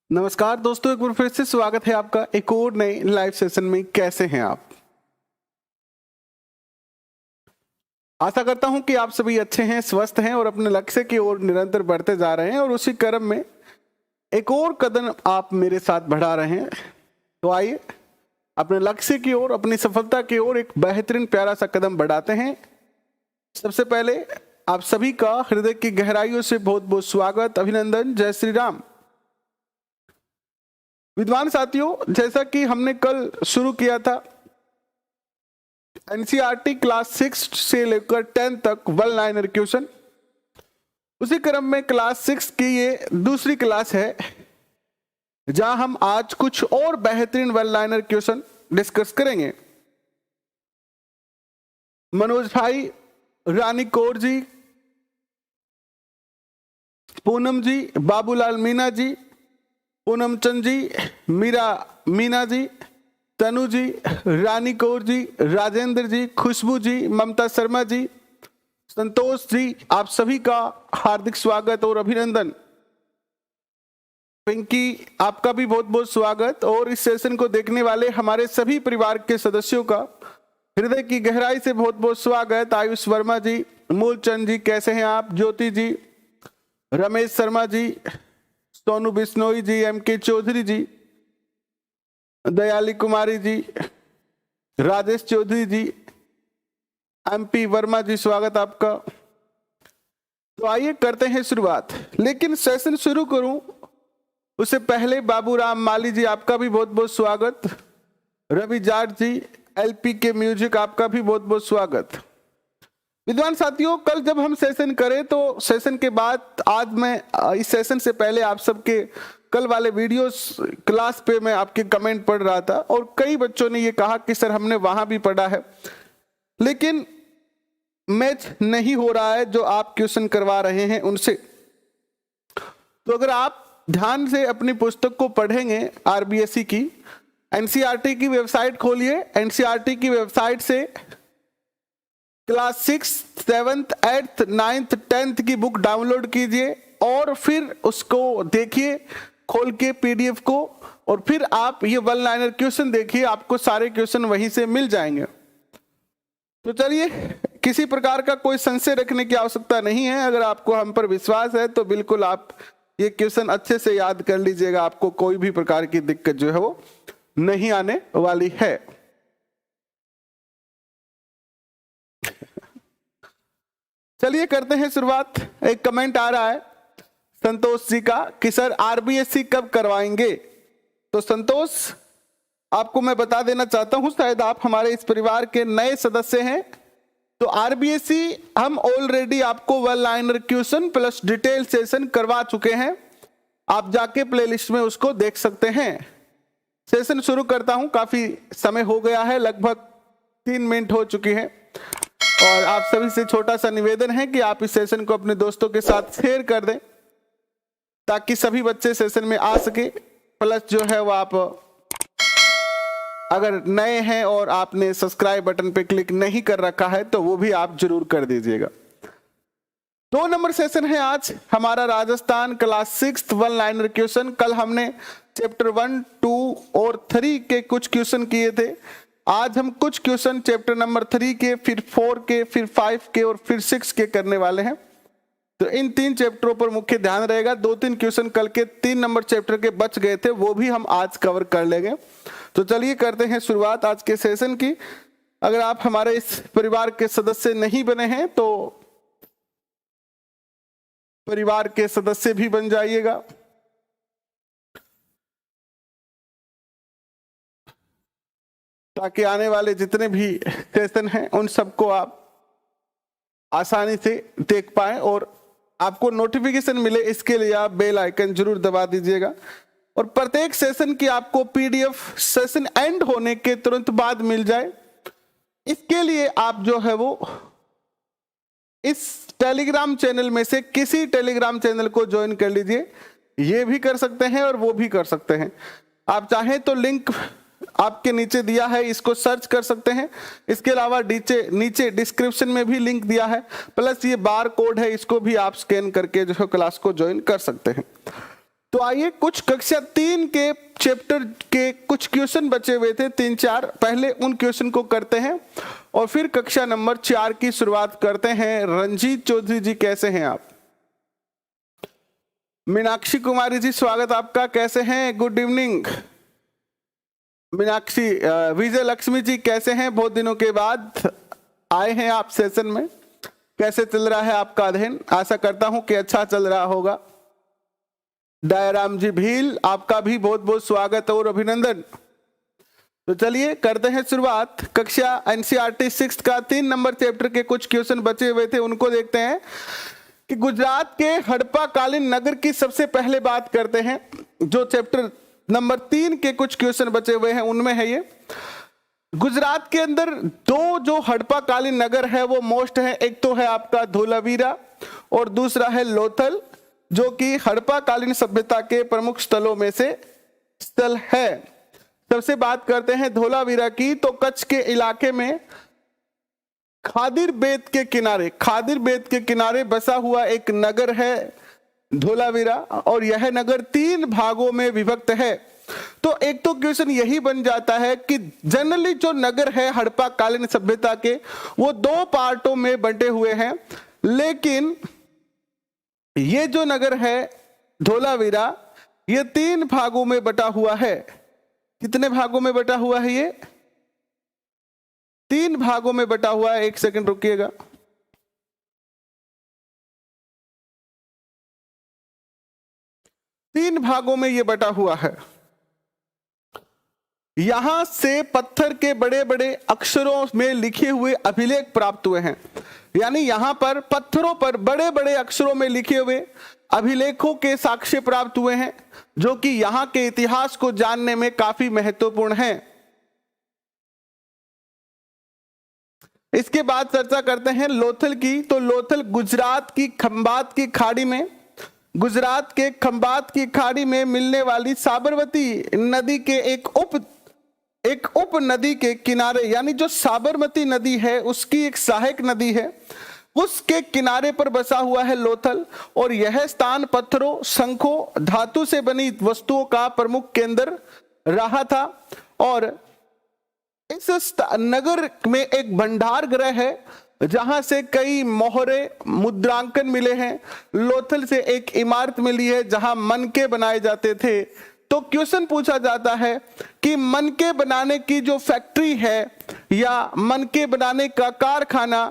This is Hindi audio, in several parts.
नमस्कार दोस्तों, एक बार फिर से स्वागत है आपका एक और नए लाइव सेशन में। कैसे हैं आप? आशा करता हूं कि आप सभी अच्छे हैं, स्वस्थ हैं और अपने लक्ष्य की ओर निरंतर बढ़ते जा रहे हैं और उसी क्रम में एक और कदम आप मेरे साथ बढ़ा रहे हैं। तो आइए अपने लक्ष्य की ओर, अपनी सफलता की ओर एक बेहतरीन प्यारा सा कदम बढ़ाते हैं। सबसे पहले आप सभी का हृदय की गहराइयों से बहुत बहुत स्वागत, अभिनंदन, जय श्री राम। विद्वान साथियों, जैसा कि हमने कल शुरू किया था, एनसीईआरटी क्लास 6 से लेकर 10 तक वन लाइनर क्वेश्चन, उसी क्रम में क्लास 6 की ये दूसरी क्लास है जहां हम आज कुछ और बेहतरीन वन लाइनर क्वेश्चन डिस्कस करेंगे। मनोज भाई, रानी कौर जी, पूनम जी, बाबूलाल मीना जी, पूनम चंद जी, मीना जी, तनु जी, रानी कौर जी, राजेंद्र जी, खुशबू जी, ममता शर्मा जी, संतोष जी, आप सभी का हार्दिक स्वागत और अभिनंदन। पिंकी, आपका भी बहुत बहुत स्वागत। और इस सेशन को देखने वाले हमारे सभी परिवार के सदस्यों का हृदय की गहराई से बहुत बहुत स्वागत। आयुष वर्मा जी, मूलचंद जी, कैसे हैं आप? ज्योति जी, रमेश शर्मा जी, सोनू बिश्नोई जी, एमके चौधरी जी, दयाली कुमारी जी, राजेश चौधरी जी, एमपी वर्मा जी, स्वागत आपका। तो आइए करते हैं शुरुआत, लेकिन सेशन शुरू करूं उससे पहले बाबूराम माली जी, आपका भी बहुत बहुत स्वागत। रवि जाट जी, एलपी के म्यूजिक, आपका भी बहुत बहुत स्वागत। विद्वान साथियों, कल जब हम सेशन करें तो सेशन के बाद आज मैं इस सेशन से पहले आप सबके कल वाले वीडियोस क्लास पे मैं आपके कमेंट पढ़ रहा था और कई बच्चों ने ये कहा कि सर हमने वहां भी पढ़ा है, लेकिन मैच नहीं हो रहा है जो आप क्वेश्चन करवा रहे हैं उनसे। तो अगर आप ध्यान से अपनी पुस्तक को पढ़ेंगे, आरबीएसई की एनसीईआरटी की वेबसाइट खोलिए, एनसीईआरटी की वेबसाइट से class 6, 7th, 8th, 9th, 10th की बुक डाउनलोड कीजिए और फिर उसको देखिए खोल के पीडीएफ को, और फिर आप ये वन लाइनर क्वेश्चन देखिए, आपको सारे क्वेश्चन वहीं से मिल जाएंगे। तो चलिए, किसी प्रकार का कोई संशय रखने की आवश्यकता नहीं है। अगर आपको हम पर विश्वास है तो बिल्कुल आप ये क्वेश्चन अच्छे से याद कर लीजिएगा, आपको कोई भी प्रकार की दिक्कत जो है वो नहीं आने वाली है। चलिए करते हैं शुरुआत। एक कमेंट आ रहा है संतोष जी का कि सर आरबीएससी कब करवाएंगे। तो संतोष, आपको मैं बता देना चाहता हूं, शायद आप हमारे इस परिवार के नए सदस्य हैं, तो आरबीएससी हम ऑलरेडी आपको one liner question plus detail session करवा चुके हैं। आप जाके प्लेलिस्ट में उसको देख सकते हैं। सेशन शुरू करता हूं, काफी समय हो गया है, लगभग 3 मिनट हो चुकी है और आप सभी से छोटा सा निवेदन है कि आप इस सेशन को अपने दोस्तों के साथ शेयर कर दें ताकि सभी बच्चे सेशन में आ सके। प्लस जो है वो आप अगर नए हैं और आपने सब्सक्राइब बटन पे क्लिक नहीं कर रखा है तो वो भी आप जरूर कर दीजिएगा। 2 नंबर सेशन है आज हमारा, Rajasthan class 6 one liner question. कल हमने चैप्टर 1, 2 और 3 के कुछ क्वेश्चन किए थे। आज हम कुछ क्वेश्चन चैप्टर नंबर 3 के, फिर 4 के, फिर 5 के और फिर 6 के करने वाले हैं। तो इन 3 चैप्टरों पर मुख्य ध्यान रहेगा। 2-3 क्वेश्चन कल के 3 नंबर चैप्टर के बच गए थे, वो भी हम आज कवर कर लेंगे। तो चलिए करते हैं शुरुआत आज के सेशन की। अगर आप हमारे इस परिवार के सदस्य नहीं बने हैं तो परिवार के सदस्य भी बन जाइएगा। ताकि आने वाले जितने भी सेशन हैं उन सबको आप आसानी से देख पाएं और आपको नोटिफिकेशन मिले, इसके लिए आप बेल आइकन जरूर दबा दीजिएगा। और प्रत्येक सेशन की आपको पीडीएफ सेशन एंड होने के तुरंत बाद मिल जाए, इसके लिए आप जो है वो इस टेलीग्राम चैनल में से किसी टेलीग्राम चैनल को ज्वाइन कर लीजिए। ये भी कर सकते हैं और वो भी कर सकते हैं। आप चाहें तो लिंक आपके नीचे दिया है, इसको सर्च कर सकते हैं। इसके अलावा नीचे डिस्क्रिप्शन में भी लिंक दिया है, प्लस ये बार कोड है, इसको भी आप स्कैन करके जो है क्लास को ज्वाइन कर सकते हैं। तो आइए कुछ कक्षा 3 के चैप्टर के कुछ क्वेश्चन बचे हुए थे, 3-4, पहले उन क्वेश्चन को करते हैं और फिर कक्षा नंबर 4 की शुरुआत करते हैं। रंजीत चौधरी जी कैसे हैं आप? मीनाक्षी कुमारी जी स्वागत आपका, कैसे हैं? Good evening Meenakshi. विजय लक्ष्मी जी कैसे हैं? बहुत दिनों के बाद आए हैं आप सेशन में। कैसे चल रहा है आपका अध्ययन? आशा करता हूं कि अच्छा चल रहा होगा। दयाराम जी भील, आपका भी बहुत बहुत स्वागत और अभिनंदन। तो चलिए करते हैं शुरुआत। कक्षा एनसीईआरटी 6 का 3 नंबर चैप्टर के कुछ क्वेश्चन बचे हुए थे, उनको देखते हैं कि गुजरात के हड़प्पा कालीन नगर की सबसे पहले बात करते हैं। जो चैप्टर नंबर 3 के कुछ क्वेश्चन बचे हुए हैं उनमें है ये। गुजरात के अंदर 2 जो हड़प्पा कालीन नगर है वो मोस्ट है। एक तो है आपका धोलावीरा और दूसरा है लोथल, जो कि हड़प्पा कालीन सभ्यता के प्रमुख स्थलों में से स्थल है। सबसे बात करते हैं धोलावीरा की, तो कच्छ के इलाके में खादिर बेत के किनारे बसा हुआ एक नगर है धोलावीरा, और यह नगर 3 भागों में विभक्त है। तो एक तो क्वेश्चन यही बन जाता है कि जनरली जो नगर है हड़प्पा कालीन सभ्यता के वो 2 पार्टों में बंटे हुए हैं, लेकिन ये जो नगर है धोलावीरा ये 3 भागों में बटा हुआ है। कितने भागों में बटा हुआ है? ये 3 भागों में बटा हुआ है। एक सेकंड रुकिएगा। तीन भागों में ये बटा हुआ है। यहां से पत्थर के बड़े बड़े अक्षरों में लिखे हुए अभिलेख प्राप्त हुए हैं, यानी यहां पर पत्थरों पर बड़े बड़े अक्षरों में लिखे हुए अभिलेखों के साक्ष्य प्राप्त हुए हैं, जो कि यहां के इतिहास को जानने में काफी महत्वपूर्ण है। इसके बाद चर्चा करते हैं लोथल की। तो लोथल गुजरात की खंबात की खाड़ी में मिलने वाली साबरमती नदी के एक उप नदी के किनारे, यानी जो साबरमती नदी है उसकी एक सहायक नदी है, उसके किनारे पर बसा हुआ है लोथल। और यह स्थान पत्थरों, शंखों, धातु से बनी वस्तुओं का प्रमुख केंद्र रहा था। और इस नगर में एक भंडार गृह है जहां से कई मोहरे, मुद्रांकन मिले हैं। लोथल से एक इमारत मिली है जहां मनके बनाए जाते थे। तो क्वेश्चन पूछा जाता है कि मनके बनाने की जो फैक्ट्री है या मनके बनाने का कारखाना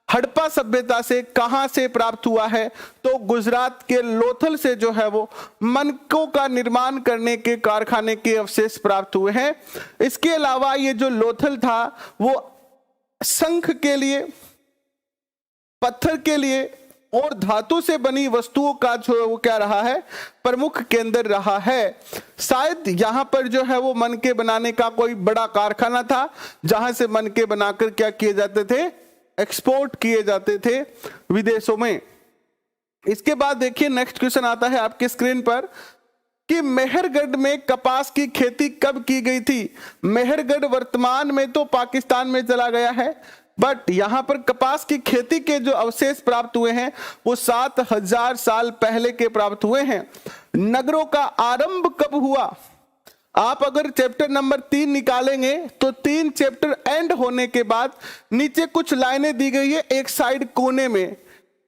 हड़प्पा सभ्यता से कहां से प्राप्त हुआ है? तो गुजरात के लोथल से जो है वो मनकों का निर्माण करने के कारखाने के अवशेष प्राप्त हुए हैं। इसके अलावा ये जो लोथल था वो शंख के लिए, पत्थर के लिए और धातु से बनी वस्तुओं का जो वो क्या रहा है, प्रमुख केंद्र रहा है। शायद यहां पर जो है वो मनके बनाने का कोई बड़ा कारखाना था जहां से मनके बनाकर क्या किए जाते थे, एक्सपोर्ट किए जाते थे विदेशों में। इसके बाद देखिए नेक्स्ट क्वेश्चन आता है आपके स्क्रीन पर कि मेहरगढ़ में कपास की खेती कब की गई थी? मेहरगढ़ वर्तमान में तो पाकिस्तान में चला गया है, बट यहां पर कपास की खेती के जो अवशेष प्राप्त हुए हैं वो 7000 साल पहले के प्राप्त हुए हैं। नगरों का आरंभ कब हुआ? आप अगर चैप्टर नंबर 3 निकालेंगे तो 3 चैप्टर एंड होने के बाद नीचे कुछ लाइनें दी गई है, एक साइड कोने में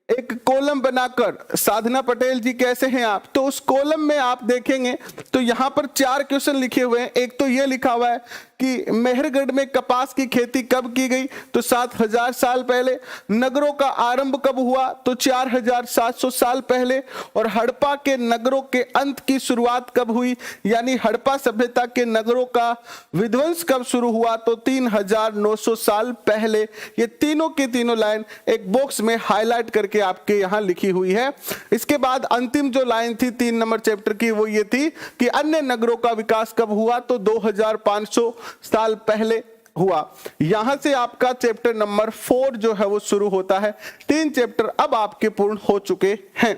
एक कॉलम बनाकर। साधना पटेल जी कैसे हैं आप? तो उस कॉलम में आप देखेंगे तो यहां पर 4 क्वेश्चन लिखे हुए हैं। एक तो ये लिखा हुआ है कि मेहरगढ़ में कपास की खेती कब की गई? तो 7000 साल पहले। नगरों का आरंभ कब हुआ? तो 4700 साल पहले। और हड़प्पा के नगरों के अंत की शुरुआत कब हुई, यानी हड़प्पा सभ्यता के नगरों का विध्वंस कब शुरू हुआ? तो 3900 साल पहले। ये तीनों की तीनों लाइन एक बॉक्स में हाईलाइट करके आपके यहां लिखी हुई है। इसके बाद अंतिम जो लाइन थी 3 नंबर चैप्टर की वो ये थी कि अन्य नगरों का विकास कब हुआ? तो 2500 साल पहले हुआ। यहां से आपका चैप्टर नंबर 4 जो है वो शुरू होता है। 3 चैप्टर अब आपके पूर्ण हो चुके हैं।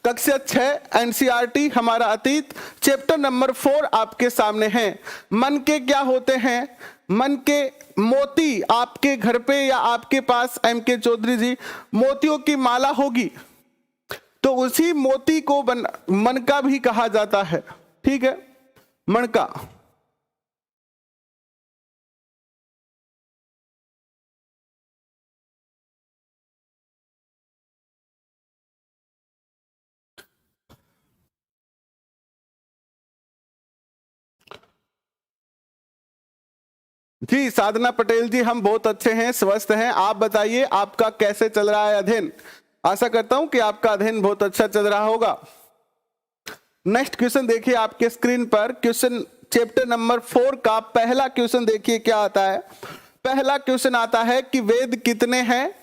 कक्षा 6 एनसीईआरटी हमारा अतीत, चैप्टर नंबर 4 आपके सामने है। मन के क्या होते हैं? मन के मोती आपके घर पे या आपके पास एम के चौधरी जी मोतियों की माला होगी, तो उसी मोती को मनका भी कहा जाता है। ठीक है, मणका। जी साधना पटेल जी, हम बहुत अच्छे हैं, स्वस्थ हैं। आप बताइए आपका कैसे चल रहा है अध्ययन? आशा करता हूं कि आपका अध्ययन बहुत अच्छा चल रहा होगा। नेक्स्ट क्वेश्चन देखिए आपके स्क्रीन पर, क्वेश्चन चैप्टर नंबर 4 का पहला क्वेश्चन देखिए क्या आता है। पहला क्वेश्चन आता है कि वेद कितने हैं?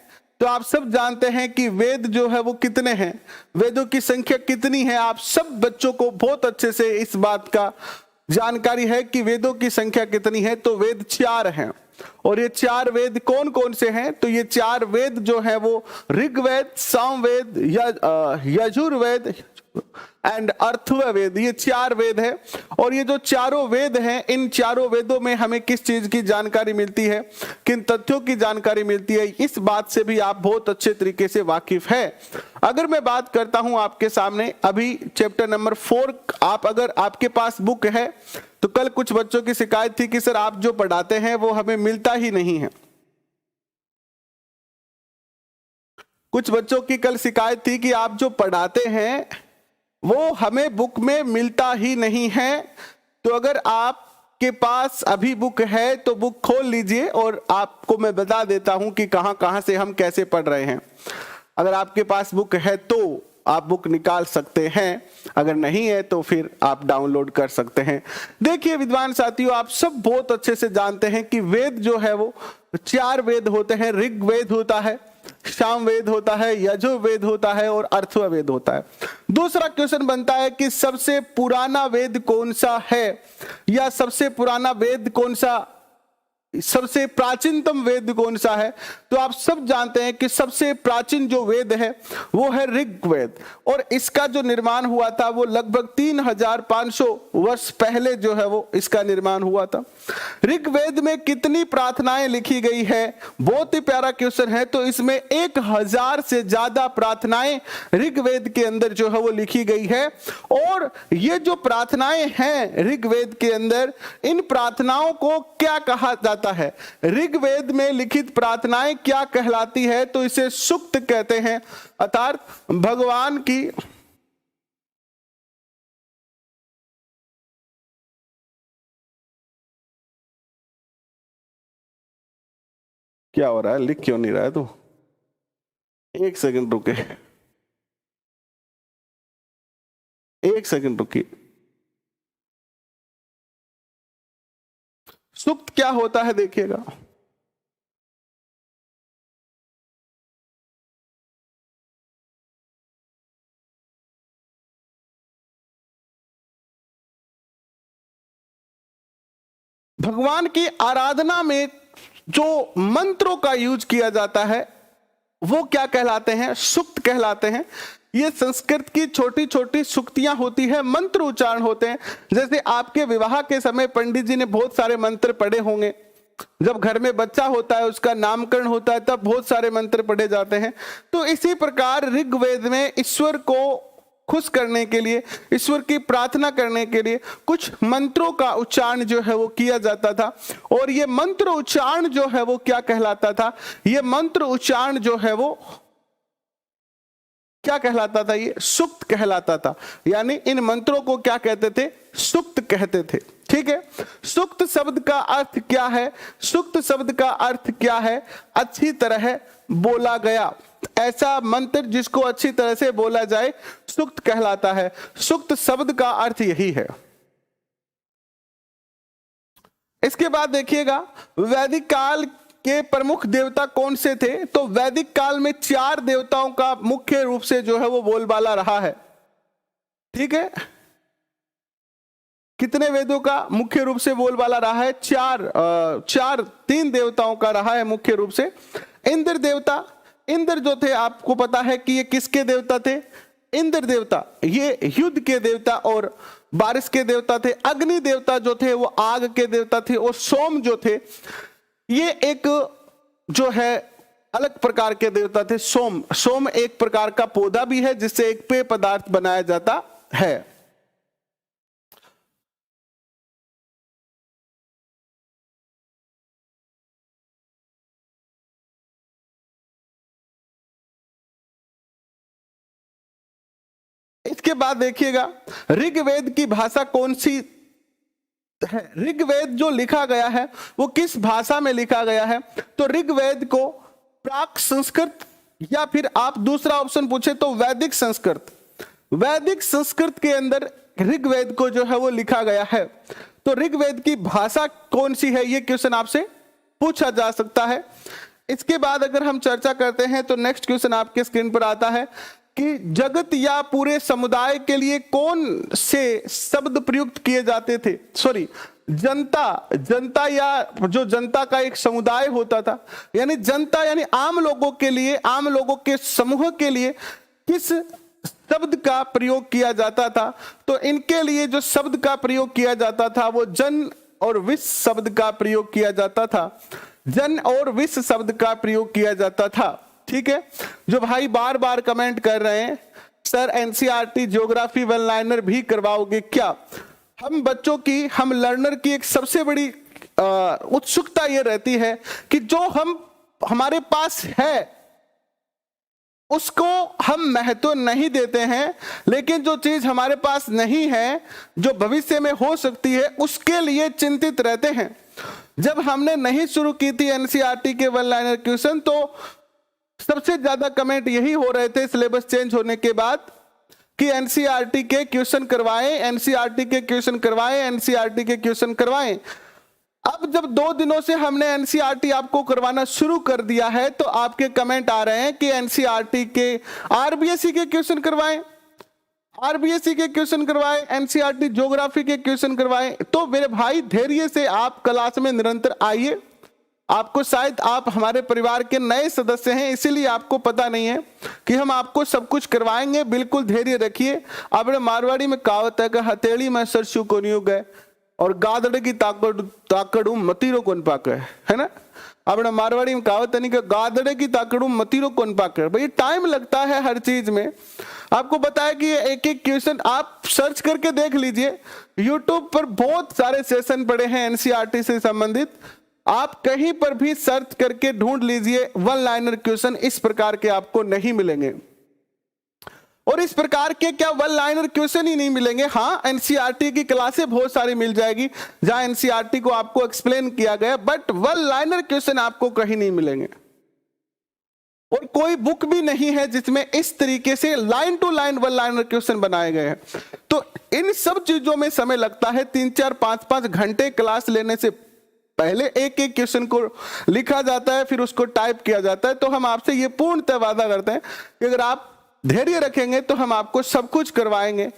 तो आप सब जानते हैं कि वेद जो है वो कितने हैं, वेदों की संख्या कितनी है। आप सब बच्चों को बहुत अच्छे से इस बात का जानकारी है कि वेदों की संख्या कितनी है। तो वेद 4 हैं, और ये 4 वेद कौन कौन से हैं? तो ये 4 वेद जो है वो ऋग्वेद, सामवेद, यजुर्वेद एंड अथर्ववेद, ये 4 वेद है। और ये जो चारों वेद हैं, इन चारों वेदों में हमें किस चीज की जानकारी मिलती है, किन तथ्यों की जानकारी मिलती है, इस बात से भी आप बहुत अच्छे तरीके से वाकिफ है। अगर मैं बात करता हूं आपके सामने अभी चैप्टर नंबर 4, अगर आपके पास बुक है, तो कल कुछ बच्चों की शिकायत थी कि सर आप जो पढ़ाते हैं वो हमें मिलता ही नहीं है। कुछ बच्चों की कल शिकायत थी कि आप जो पढ़ाते हैं वो हमें बुक में मिलता ही नहीं है। तो अगर आपके पास अभी बुक है तो बुक खोल लीजिए और आपको मैं बता देता हूं कि कहां कहां से हम कैसे पढ़ रहे हैं। अगर आपके पास बुक है तो आप बुक निकाल सकते हैं, अगर नहीं है तो फिर आप डाउनलोड कर सकते हैं। देखिए विद्वान साथियों, आप सब बहुत अच्छे से जानते हैं कि वेद जो है वो 4 वेद होते हैं। ऋग्वेद होता है, सामवेद होता है, यजुर्वेद होता है और अथर्ववेद होता है। दूसरा क्वेश्चन बनता है कि सबसे पुराना वेद कौन सा है, या सबसे पुराना वेद कौन सा, सबसे प्राचीनतम वेद कौन सा है? तो आप सब जानते हैं कि सबसे प्राचीन जो वेद है वो है ऋग्वेद, और इसका जो निर्माण हुआ था वो लगभग 3500 वर्ष पहले जो है वो इसका निर्माण हुआ था। ऋग्वेद में कितनी प्रार्थनाएं लिखी गई है? बहुत ही प्यारा क्वेश्चन है। तो इसमें 1000 से ज्यादा प्रार्थनाएं ऋग्वेद के अंदर जो है वो लिखी गई है। और ये जो प्रार्थनाएं हैं ऋग्वेद के अंदर, इन प्रार्थनाओं को क्या कहा जाता है? ऋग्वेद में लिखित प्रार्थनाएं क्या कहलाती है? तो इसे सूक्त कहते हैं, अर्थात भगवान की क्या हो रहा है, लिख क्यों नहीं रहा है? तो एक सेकंड रुके, एक सेकंड रुकिए। सूक्त क्या होता है देखिएगा। भगवान की आराधना में जो मंत्रों का यूज किया जाता है वो क्या कहलाते हैं? सूक्त कहलाते हैं। ये संस्कृत की छोटी छोटी सूक्तियां होती है, मंत्र उच्चारण होते हैं। जैसे आपके विवाह के समय पंडित जी ने बहुत सारे मंत्र पढ़े होंगे, जब घर में बच्चा होता है उसका नामकरण होता है तब बहुत सारे मंत्र पढ़े जाते हैं। तो इसी प्रकार ऋग्वेद में ईश्वर को खुश करने के लिए, ईश्वर की प्रार्थना करने के लिए कुछ मंत्रों का उच्चारण जो है वो किया जाता था। और ये मंत्र उच्चारण जो है वो क्या कहलाता था? ये मंत्र उच्चारण जो है वो क्या कहलाता था? ये सूक्त कहलाता था। यानी इन मंत्रों को क्या कहते थे? सूक्त कहते थे। ठीक है, सूक्त शब्द का अर्थ क्या है? सूक्त शब्द का अर्थ क्या है? अच्छी तरह बोला गया, ऐसा मंत्र जिसको अच्छी तरह से बोला जाए सूक्त कहलाता है। सूक्त शब्द का अर्थ यही है। इसके बाद देखिएगा वैदिक काल के प्रमुख देवता कौन से थे? तो वैदिक काल में 4 देवताओं का मुख्य रूप से जो है वो बोलबाला रहा है। ठीक है, कितने वेदों का मुख्य रूप से बोलबाला रहा है? 3 देवताओं का रहा है मुख्य रूप से। इंद्र देवता, इंद्र जो थे आपको पता है कि ये किसके देवता थे? इंद्र देवता ये युद्ध के देवता और बारिश के देवता थे। अग्नि देवता जो थे वो आग के देवता थे। और सोम जो थे ये एक जो है अलग प्रकार के देवता थे। सोम, सोम एक प्रकार का पौधा भी है जिससे एक पेय पदार्थ बनाया जाता है। इसके बाद देखिएगा ऋग्वेद की भाषा कौन सी है। ऋग्वेद जो लिखा गया है वो किस भाषा में लिखा गया है? तो ऋग्वेद को प्राक संस्कृत या फिर आप दूसरा ऑप्शन पूछे तो वैदिक संस्कृत, वैदिक संस्कृत के अंदर ऋग्वेद को जो है वो लिखा गया है। तो ऋग्वेद की भाषा कौन सी है, ये क्वेश्चन आपसे पूछा जा सकता है। इसके बाद अगर हम चर्चा करते हैं तो नेक्स्ट क्वेश्चन आपके स्क्रीन पर आता है कि जगत या पूरे समुदाय के लिए कौन से शब्द प्रयुक्त किए जाते थे? सॉरी, जनता, जनता या जो जनता का एक समुदाय होता था, यानी जनता यानी आम लोगों के लिए, आम लोगों के समूह के लिए किस शब्द का प्रयोग किया जाता था? तो इनके लिए जो शब्द का प्रयोग किया जाता था वो जन और विश्व शब्द का प्रयोग किया जाता था। जन और विश्व शब्द का प्रयोग किया जाता था। ठीक है, जो भाई बार बार कमेंट कर रहे हैं sir NCERT geography one liner भी करवाओगे क्या? हम बच्चों की, हम लर्नर की एक सबसे बड़ी उत्सुकता ये रहती है कि जो हमारे पास है उसको हम महत्व नहीं देते हैं, लेकिन जो चीज हमारे पास नहीं है, जो भविष्य में हो सकती है, उसके लिए चिंतित रहते हैं। जब हमने नहीं शुरू की थी एनसीईआरटी के वन लाइनर क्वेश्चन तो सबसे ज्यादा कमेंट यही हो रहे थे सिलेबस चेंज होने के बाद कि एनसीईआरटी के क्वेश्चन करवाएं, एनसीईआरटी के क्वेश्चन करवाएं, एनसीईआरटी के क्वेश्चन करवाएं। अब जब 2 दिनों से हमने एनसीईआरटी आपको करवाना शुरू कर दिया है तो आपके कमेंट आ रहे हैं कि एनसीईआरटी के आरबीएसई के क्वेश्चन करवाएं, आरबीएसई के क्वेश्चन करवाएं, एनसीईआरटी ज्योग्राफी के क्वेश्चन करवाएं। तो मेरे भाई धैर्य से आप क्लास में निरंतर आइए। आपको शायद आप हमारे परिवार के नए सदस्य हैं इसीलिए आपको पता नहीं है कि हम आपको सब कुछ करवाएंगे। बिल्कुल धैर्य रखिए। अपने मारवाड़ी में कहावत है कि हथेली में सरसों को नहीं उगे और गादड़े की ताकड़ू मतीरो कौन पाके, है ना। अपने मारवाड़ी में कहावत है नहीं कि गादड़े की ताकड़ू मतीरो कौन पाके। भाई टाइम लगता है हर चीज में। आपको बताया कि एक एक क्वेश्चन आप सर्च करके देख लीजिए। यूट्यूब पर बहुत सारे सेशन पड़े हैं एनसीईआरटी से संबंधित, आप कहीं पर भी सर्च करके ढूंढ लीजिए। वन लाइनर क्वेश्चन इस प्रकार के आपको नहीं मिलेंगे और इस प्रकार के क्या वन लाइनर क्वेश्चन ही नहीं मिलेंगे। हाँ, एनसीईआरटी की क्लासें बहुत सारी मिल जाएगी जहां एनसीईआरटी को आपको एक्सप्लेन किया गया, बट वन लाइनर क्वेश्चन आपको कहीं नहीं मिलेंगे। और कोई बुक भी नहीं है जिसमें इस तरीके से line to line one liner question बनाए गए हैं। तो इन सब चीजों में समय लगता है। 3-4, 5-5 घंटे क्लास लेने से पहले एक एक क्वेश्चन को लिखा जाता है, फिर उसको टाइप किया जाता है। तो हम आपसे ये पूर्णतः वादा करते हैं कि अगर आप धैर्य रखेंगे तो हम आपको सब कुछ करवाएंगे।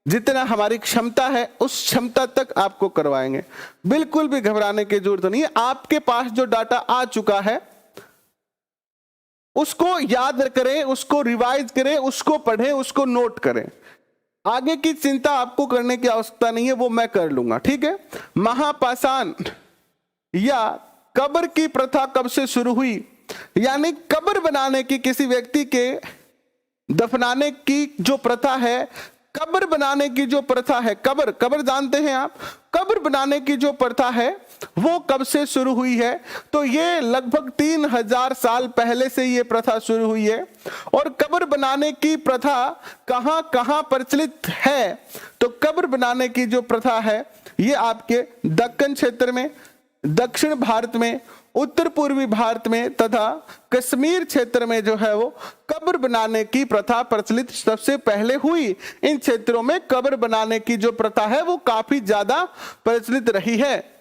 जितना हमारी क्षमता है उस क्षमता तक आपको करवाएंगे। बिल्कुल भी घबराने की जरूरत नहीं है। आपके पास जो डाटा आ चुका है उसको याद करें, उसको रिवाइज करें, उसको पढ़ें, उसको नोट करें। आगे की चिंता आपको करने की आवश्यकता नहीं है, वो मैं कर लूंगा। ठीक है। महापाषाण या कब्र की प्रथा कब से शुरू हुई? यानी कब्र बनाने की, किसी व्यक्ति के दफनाने की जो प्रथा है, कब्र बनाने की जो प्रथा है, कब्र जानते हैं आप, कब्र बनाने की जो प्रथा है वो कब से शुरू हुई है? तो ये लगभग 3000 साल पहले से ये प्रथा शुरू हुई है। और कब्र बनाने की प्रथा कहां कहां प्रचलित है? तो कब्र बनाने की जो प्रथा है ये आपके दक्कन क्षेत्र में, दक्षिण भारत में, उत्तर पूर्वी भारत में तथा कश्मीर क्षेत्र में जो है वो कब्र बनाने की प्रथा प्रचलित सबसे पहले हुई। इन क्षेत्रों में कब्र बनाने की जो प्रथा है वो काफी ज्यादा प्रचलित रही है।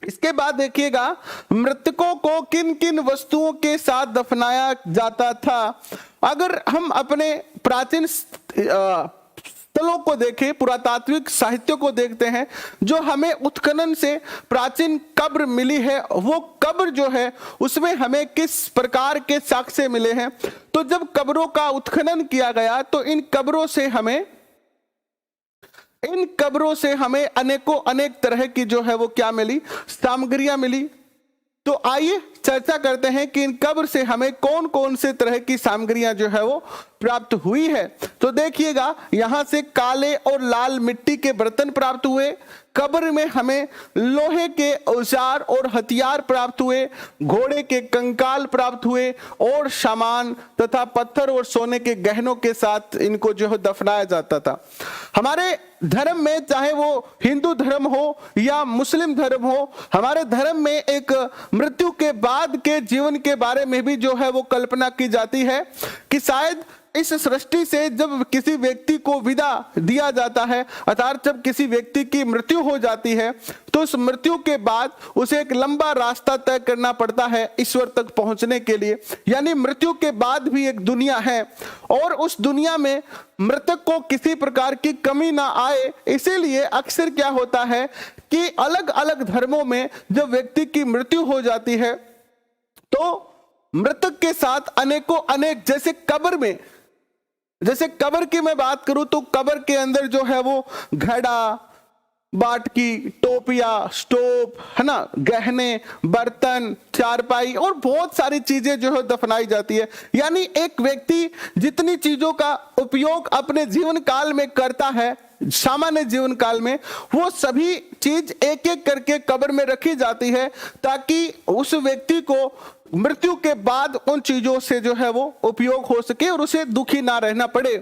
इसके बाद देखिएगा मृतकों को किन किन वस्तुओं के साथ दफनाया जाता था। अगर हम अपने प्राचीन स्थलों को देखें, पुरातात्विक साहित्य को देखते हैं, जो हमें उत्खनन से प्राचीन कब्र मिली है, वो कब्र जो है उसमें हमें किस प्रकार के साक्ष्य मिले हैं। तो जब कब्रों का उत्खनन किया गया तो इन कब्रों से हमें अनेक तरह की जो है वो क्या मिली, सामग्रियां मिली। तो आइए चर्चा करते हैं कि इन कब्र से हमें कौन कौन से तरह की सामग्रियां जो है वो प्राप्त हुई है। तो देखिएगा, यहां से काले और लाल मिट्टी के बर्तन प्राप्त हुए, कब्र में हमें लोहे के औजार और हथियार प्राप्त हुए, घोड़े के कंकाल प्राप्त हुए और सामान तथा पत्थर और सोने के गहनों के साथ इनको जो है दफनाया जाता था। हमारे धर्म में, चाहे वो हिंदू धर्म हो या मुस्लिम धर्म हो, हमारे धर्म में एक मृत्यु के बाद के जीवन के बारे में भी जो है वो कल्पना की जाती है कि शायद इस सृष्टि से जब किसी व्यक्ति को विदा दिया जाता है, अर्थात जब किसी व्यक्ति की मृत्यु हो जाती है, तो उस मृत्यु के बाद उसे एक लंबा रास्ता तय करना पड़ता है ईश्वर तक पहुंचने के लिए। यानी मृत्यु के बाद भी एक दुनिया है और उस दुनिया में मृतक को किसी प्रकार की कमी ना आए, इसीलिए अक्सर क्या होता है कि अलग अलग धर्मों में जब व्यक्ति की मृत्यु हो जाती है तो मृतक के साथ अनेकों अनेक, जैसे कब्र की मैं बात करूं तो कब्र के अंदर जो है वो घड़ा, बाटकी, टोपिया, स्टोव, है ना, गहने, बर्तन, चारपाई और बहुत सारी चीजें जो है दफनाई जाती है। यानी एक व्यक्ति जितनी चीजों का उपयोग अपने जीवन काल में करता है, सामान्य जीवन काल में, वो सभी चीज एक एक करके कब्र में रखी जाती है ताकि उस व्यक्ति को मृत्यु के बाद उन चीजों से जो है वो उपयोग हो सके और उसे दुखी ना रहना पड़े।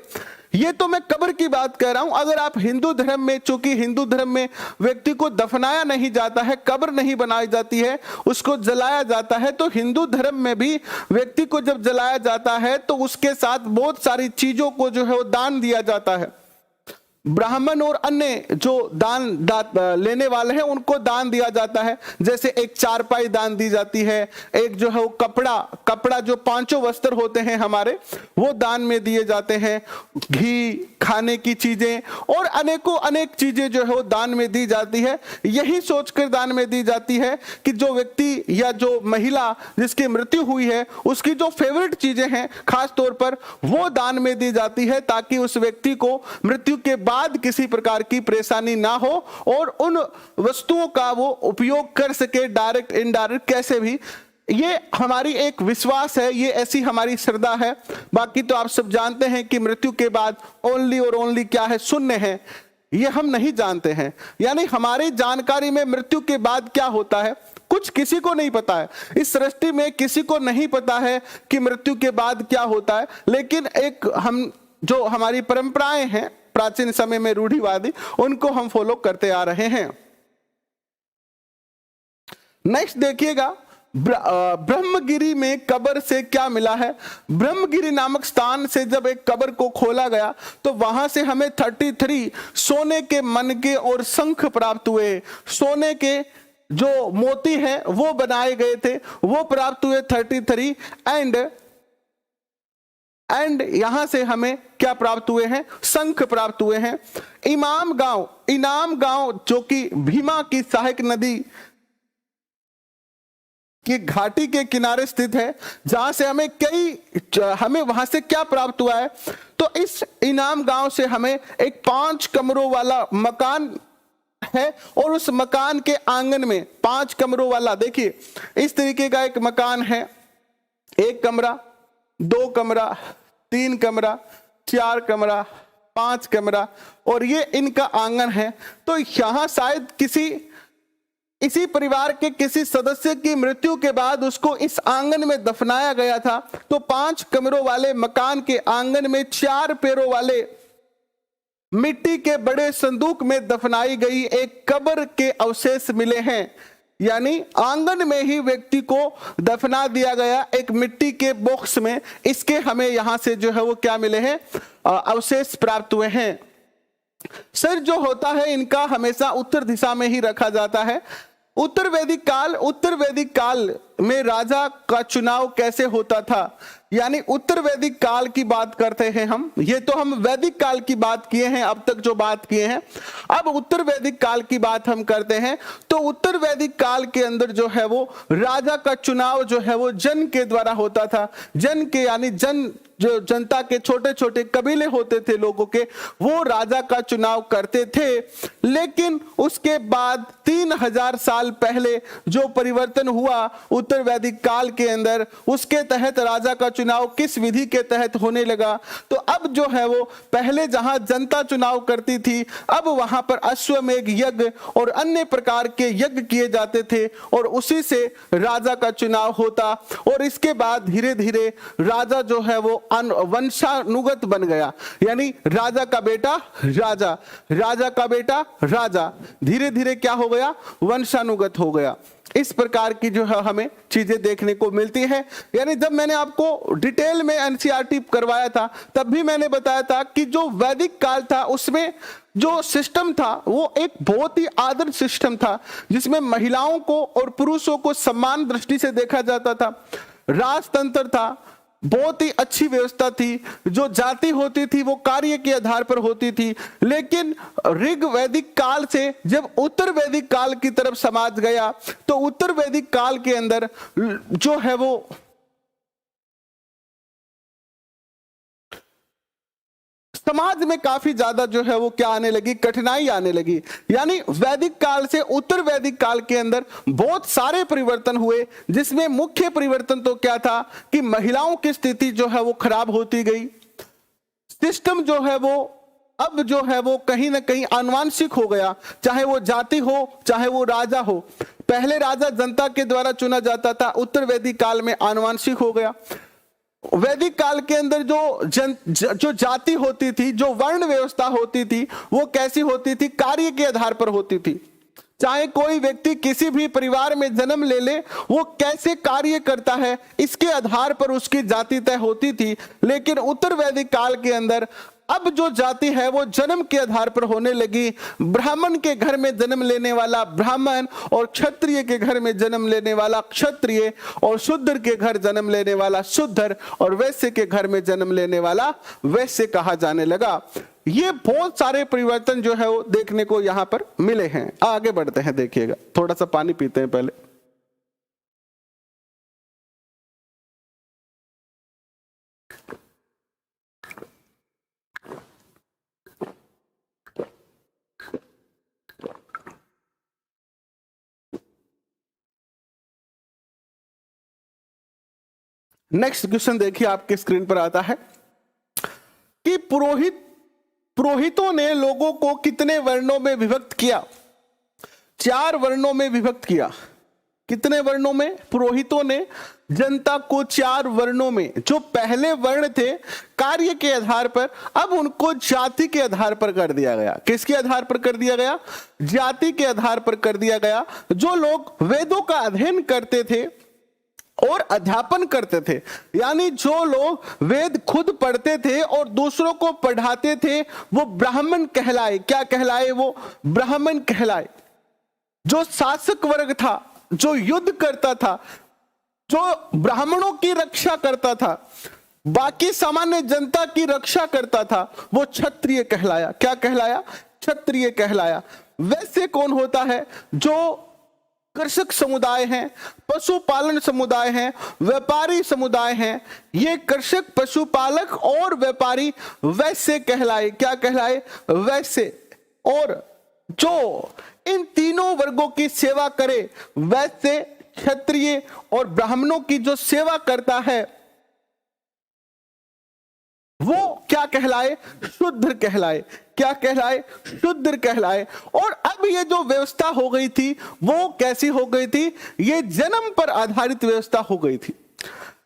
ये तो मैं कब्र की बात कर रहा हूं। अगर आप हिंदू धर्म में, चूंकि हिंदू धर्म में व्यक्ति को दफनाया नहीं जाता है, कब्र नहीं बनाई जाती है, उसको जलाया जाता है, तो हिंदू धर्म में भी व्यक्ति को जब जलाया जाता है तो उसके साथ बहुत सारी चीजों को जो है वो दान दिया जाता है। ब्राह्मण और अन्य जो दान लेने वाले हैं उनको दान दिया जाता है। जैसे एक चारपाई दान दी जाती है, एक जो है वो कपड़ा जो पांचों वस्त्र होते हैं हमारे, वो दान में दिए जाते हैं। घी, खाने की चीजें और अनेकों अनेक चीजें जो है वो दान में दी जाती है। यही सोचकर दान में दी जाती है कि जो व्यक्ति या जो महिला जिसकी मृत्यु हुई है उसकी जो फेवरेट चीजें हैं खास तौर पर वो दान में दी जाती है ताकि उस व्यक्ति को मृत्यु के बाद किसी प्रकार की परेशानी ना हो और उन वस्तुओं का वो उपयोग कर सके, डायरेक्ट इनडायरेक्ट कैसे भी। ये हमारी एक विश्वास है, ये ऐसी हमारी श्रद्धा है। बाकी तो आप सब जानते हैं कि मृत्यु के बाद ओनली और ओनली क्या है, शून्य है, ये हम नहीं जानते हैं। यानी हमारी जानकारी में मृत्यु के बाद क्या होता है कुछ किसी को नहीं पता है। इस सृष्टि में किसी को नहीं पता है कि मृत्यु के बाद क्या होता है, लेकिन एक हम जो हमारी परंपराएं हैं प्राचीन समय में रूढ़िवादी, उनको हम फॉलो करते आ रहे हैं। नेक्स्ट देखिएगा, ब्रह्मगिरी में कब्र से क्या मिला है। ब्रह्मगिरी नामक स्थान से जब एक कब्र को खोला गया तो वहां से हमें 33 सोने के मनके और शंख प्राप्त हुए। सोने के जो मोती हैं वो बनाए गए थे, वो प्राप्त हुए 33 एंड यहां से हमें क्या प्राप्त हुए हैं, शंख प्राप्त हुए हैं। इनाम गांव जो कि भीमा की सहायक नदी की घाटी के किनारे स्थित है, जहां से हमें वहां से क्या प्राप्त हुआ है, तो इस इनाम गांव से हमें एक 5 कमरों वाला मकान है और उस मकान के आंगन में 5 कमरों वाला, देखिए इस तरीके का एक मकान है। 1 कमरा, 2 कमरा, 3 कमरा, 4 कमरा, 5 कमरा और ये इनका आंगन है। तो यहां शायद इसी परिवार के किसी सदस्य की मृत्यु के बाद उसको इस आंगन में दफनाया गया था। तो 5 कमरों वाले मकान के आंगन में 4 पैरों वाले मिट्टी के बड़े संदूक में दफनाई गई एक कब्र के अवशेष मिले हैं। यानी आंगन में ही व्यक्ति को दफना दिया गया एक मिट्टी के बॉक्स में। इसके हमें यहां से जो है वो क्या मिले हैं, अवशेष प्राप्त हुए हैं। सिर जो होता है इनका हमेशा उत्तर दिशा में ही रखा जाता है। उत्तर वैदिक काल में राजा का चुनाव कैसे होता था, यानी उत्तर वैदिक काल की बात करते हैं हम। ये तो हम वैदिक काल की बात किए हैं, अब तक जो बात किए हैं, अब उत्तर वैदिक काल की बात हम करते हैं। तो उत्तर वैदिक काल के अंदर जो है वो राजा का चुनाव जो है वो जन के द्वारा होता था। जन के यानी जो जनता के छोटे छोटे कबीले होते थे लोगों के, वो राजा का चुनाव करते थे। लेकिन उसके बाद 3000 साल पहले जो परिवर्तन हुआ उत्तर वैदिक काल के अंदर, उसके तहत राजा का चुनाव किस विधि के तहत होने लगा। तो अब जो है वो पहले जहां जनता चुनाव करती थी, अब वहां पर अश्वमेघ यज्ञ और अन्य प्रकार के यज्ञ किए जाते थे और उसी से राजा का चुनाव होता। और इसके बाद धीरे धीरे राजा जो है वो वंशानुगत बन गया, यानी राजा का बेटा राजा, राजा का बेटा राजा, धीरे धीरे क्या हो गया, वंशानुगत हो गया। इस प्रकार की जो है हमें चीजें देखने को मिलती है। यानी जब मैंने आपको डिटेल में एनसीईआरटी करवाया था तब भी मैंने बताया था कि जो वैदिक काल था उसमें जो सिस्टम था वो एक बहुत ही आदर्श सिस्टम था, जिसमें महिलाओं को और पुरुषों को समान दृष्टि से देखा जाता था। राजतंत्र था, बहुत ही अच्छी व्यवस्था थी। जो जाति होती थी वो कार्य के आधार पर होती थी। लेकिन ऋग वैदिक काल से जब उत्तर वैदिक काल की तरफ समाज गया तो उत्तर वैदिक काल के अंदर जो है वो समाज में काफी ज्यादा जो है वो क्या आने लगी, कठिनाई आने लगी। यानी वैदिक काल से उत्तर वैदिक काल के अंदर बहुत सारे परिवर्तन हुए, जिसमें मुख्य परिवर्तन तो क्या था कि महिलाओं की स्थिति जो है वो खराब होती गई। सिस्टम जो है वो अब जो है वो कहीं ना कहीं आनुवंशिक हो गया, चाहे वो जाति हो चाहे वो राजा हो। पहले राजा जनता के द्वारा चुना जाता था, उत्तर वैदिक काल में आनुवंशिक हो गया। वैदिक काल के अंदर जो जाति होती थी, जो वर्ण व्यवस्था होती थी, वो कैसी होती थी, कार्य के आधार पर होती थी। चाहे कोई व्यक्ति किसी भी परिवार में जन्म ले ले, वो कैसे कार्य करता है इसके आधार पर उसकी जाति तय होती थी। लेकिन उत्तर वैदिक काल के अंदर अब जो जाति है वो जन्म के आधार पर होने लगी। ब्राह्मण के घर में जन्म लेने वाला ब्राह्मण, और क्षत्रिय के घर में जन्म लेने वाला क्षत्रिय, और शूद्र के घर जन्म लेने वाला शूद्र, और वैश्य के घर में जन्म लेने वाला वैश्य कहा जाने लगा। ये बहुत सारे परिवर्तन जो है वो देखने को यहां पर मिले हैं। आगे बढ़ते हैं, देखिएगा, थोड़ा सा पानी पीते हैं पहले। नेक्स्ट क्वेश्चन देखिए, आपके स्क्रीन पर आता है कि पुरोहितों ने लोगों को कितने वर्णों में विभक्त किया? 4 वर्णों में विभक्त किया। कितने वर्णों में? पुरोहितों ने जनता को 4 वर्णों में, जो पहले वर्ण थे कार्य के आधार पर, अब उनको जाति के आधार पर कर दिया गया। किसके आधार पर कर दिया गया? जाति के आधार पर कर दिया गया। जो लोग वेदों का अध्ययन करते थे और अध्यापन करते थे, यानी जो लोग वेद खुद पढ़ते थे और दूसरों को पढ़ाते थे, वो ब्राह्मण कहलाए। क्या कहलाए? वो ब्राह्मण कहलाए। जो शासक वर्ग था, जो युद्ध करता था, जो ब्राह्मणों की रक्षा करता था, बाकी सामान्य जनता की रक्षा करता था, वो क्षत्रिय कहलाया। क्या कहलाया? क्षत्रिय कहलाया। वैसे कौन होता है? जो कृषक समुदाय हैं, पशुपालन समुदाय हैं, व्यापारी समुदाय हैं, ये कृषक, पशुपालक और व्यापारी वैश्य कहलाए। क्या कहलाए? वैश्य। और जो इन तीनों वर्गों की सेवा करे, वैश्य, क्षत्रिय और ब्राह्मणों की जो सेवा करता है, वो क्या कहलाए? शूद्र कहलाए। क्या कहलाए? शूद्र कहलाए। और अब ये जो व्यवस्था हो गई थी वो कैसी हो गई थी? ये जन्म पर आधारित व्यवस्था हो गई थी।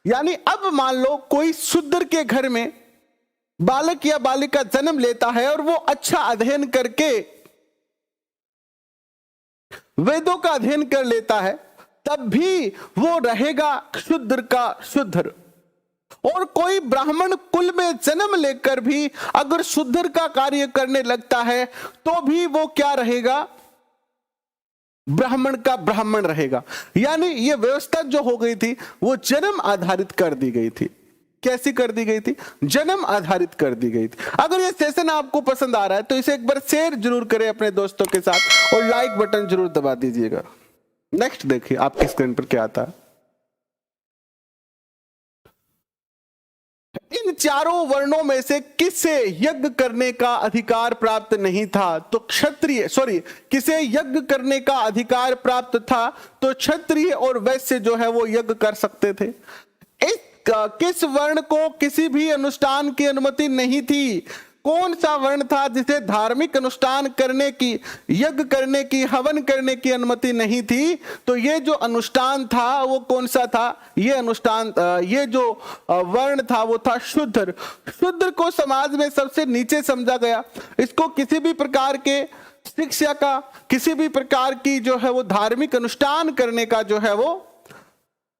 यानी अब मान लो कोई शूद्र के घर में बालक या बालिका जन्म लेता है और वो अच्छा अध्ययन करके वेदों का अध्ययन कर लेता है, तब भी वो रहेगा शूद्र का शूद्र। और कोई ब्राह्मण कुल में जन्म लेकर भी अगर शूद्र का कार्य करने लगता है तो भी वो क्या रहेगा? ब्राह्मण का ब्राह्मण रहेगा। यानी ये व्यवस्था जो हो गई थी वो जन्म आधारित कर दी गई थी। कैसी कर दी गई थी? जन्म आधारित कर दी गई थी। अगर ये सेशन आपको पसंद आ रहा है तो इसे एक बार शेयर जरूर करें अपने दोस्तों के साथ और लाइक बटन जरूर दबा दीजिएगा। नेक्स्ट देखिए आपकी स्क्रीन पर क्या आता है। इन चारों वर्णों में से किसे यज्ञ करने का अधिकार प्राप्त नहीं था? तो क्षत्रिय, किसे यज्ञ करने का अधिकार प्राप्त था? तो क्षत्रिय और वैश्य जो है वो यज्ञ कर सकते थे। किस वर्ण को किसी भी अनुष्ठान की अनुमति नहीं थी? कौन सा वर्ण था जिसे धार्मिक अनुष्ठान करने की, यज्ञ करने की, हवन करने की अनुमति नहीं थी? तो ये जो अनुष्ठान था वो कौन सा था? ये अनुष्ठान, ये जो वर्ण था वो था शूद्र। शूद्र को समाज में सबसे नीचे समझा गया। इसको किसी भी प्रकार के शिक्षा का, किसी भी प्रकार की जो है वो धार्मिक अनुष्ठान करने का जो है वो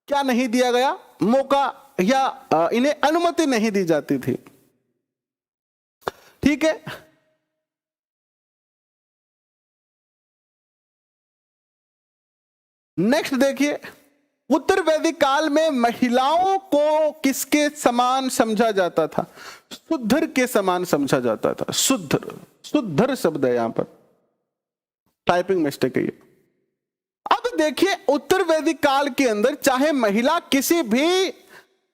क्या नहीं दिया गया? मौका या इन्हें अनुमति नहीं दी जाती थी। ठीक है, नेक्स्ट देखिए, उत्तर वैदिक काल में महिलाओं को किसके समान समझा जाता था? शुद्धर के समान समझा जाता था। शुद्धर, शुद्धर शब्द है यहां पर, टाइपिंग मिस्टेक है ये। अब देखिए उत्तर वैदिक काल के अंदर चाहे महिला किसी भी,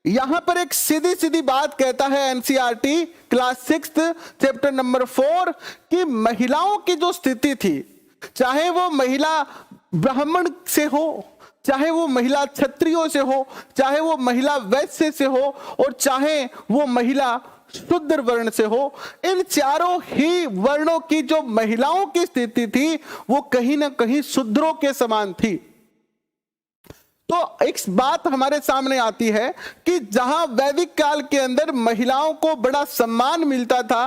यहां पर एक सीधी सीधी बात कहता है एनसीईआरटी क्लास 6 चैप्टर नंबर 4 कि महिलाओं की जो स्थिति थी, चाहे वो महिला ब्राह्मण से हो, चाहे वो महिला क्षत्रियों से हो, चाहे वो महिला वैश्य से हो और चाहे वो महिला शूद्र वर्ण से हो, इन चारों ही वर्णों की जो महिलाओं की स्थिति थी वो कहीं ना कहीं शूद्रों के समान थी। तो एक बात हमारे सामने आती है कि जहां वैदिक काल के अंदर महिलाओं को बड़ा सम्मान मिलता था,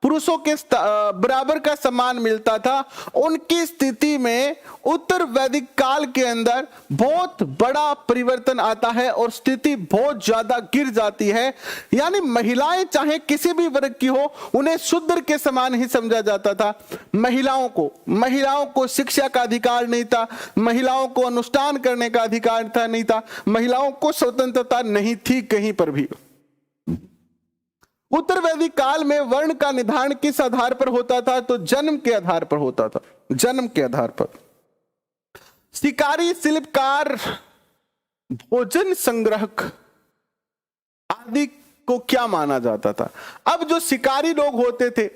पुरुषों के बराबर का सम्मान मिलता था, उनकी स्थिति में उत्तर वैदिक काल के अंदर बहुत बड़ा परिवर्तन आता है और स्थिति बहुत ज्यादा गिर जाती है। यानी महिलाएं चाहे किसी भी वर्ग की हो, उन्हें शूद्र के समान ही समझा जाता था। महिलाओं को शिक्षा का अधिकार नहीं था, महिलाओं को अनुष्ठान करने का अधिकार नहीं था, महिलाओं को स्वतंत्रता नहीं थी कहीं पर भी। उत्तर वैदिक काल में वर्ण का निर्धारण किस आधार पर होता था? तो जन्म के आधार पर होता था, जन्म के आधार पर। शिकारी, शिल्पकार, भोजन संग्रहक आदि को क्या माना जाता था? अब जो शिकारी लोग होते थे,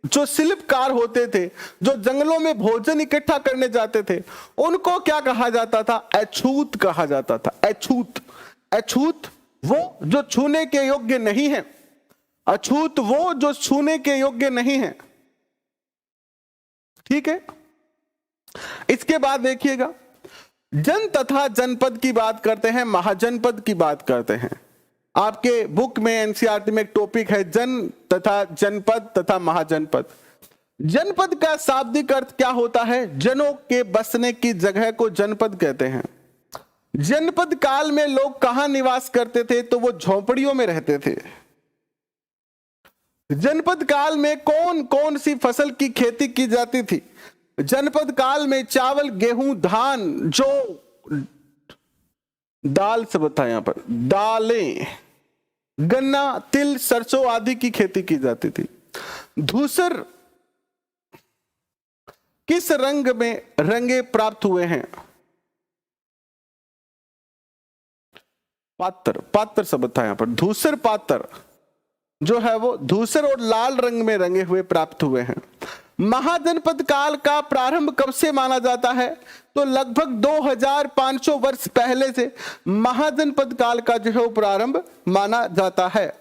जो शिल्पकार होते थे, जो जंगलों में भोजन इकट्ठा करने जाते थे, उनको क्या कहा जाता था? अछूत कहा जाता था। अछूत, अछूत वो जो छूने के योग्य नहीं है, अछूत वो जो छूने के योग्य नहीं है। ठीक है, इसके बाद देखिएगा जन तथा जनपद की बात करते हैं, महाजनपद की बात करते हैं। आपके बुक में एनसीईआरटी में एक टॉपिक है जन तथा जनपद तथा महाजनपद। जनपद का शाब्दिक अर्थ क्या होता है? जनों के बसने की जगह को जनपद कहते हैं। जनपद काल में लोग कहां निवास करते थे? तो वो झोपड़ियों में रहते थे। जनपद काल में कौन कौन सी फसल की खेती की जाती थी? जनपद काल में चावल, गेहूं, धान, जौ, दाल सब था यहां पर, दालें, गन्ना, तिल, सरसों आदि की खेती की जाती थी। धूसर किस रंग में रंगे प्राप्त हुए हैं? पात्र, पात्र शब्द था यहां पर। धूसर पात्र जो है वो धूसर और लाल रंग में रंगे हुए प्राप्त हुए हैं। महाजनपद काल का प्रारंभ कब से माना जाता है? तो लगभग 2500 वर्ष पहले से महाजनपद काल का जो है प्रारंभ माना जाता है।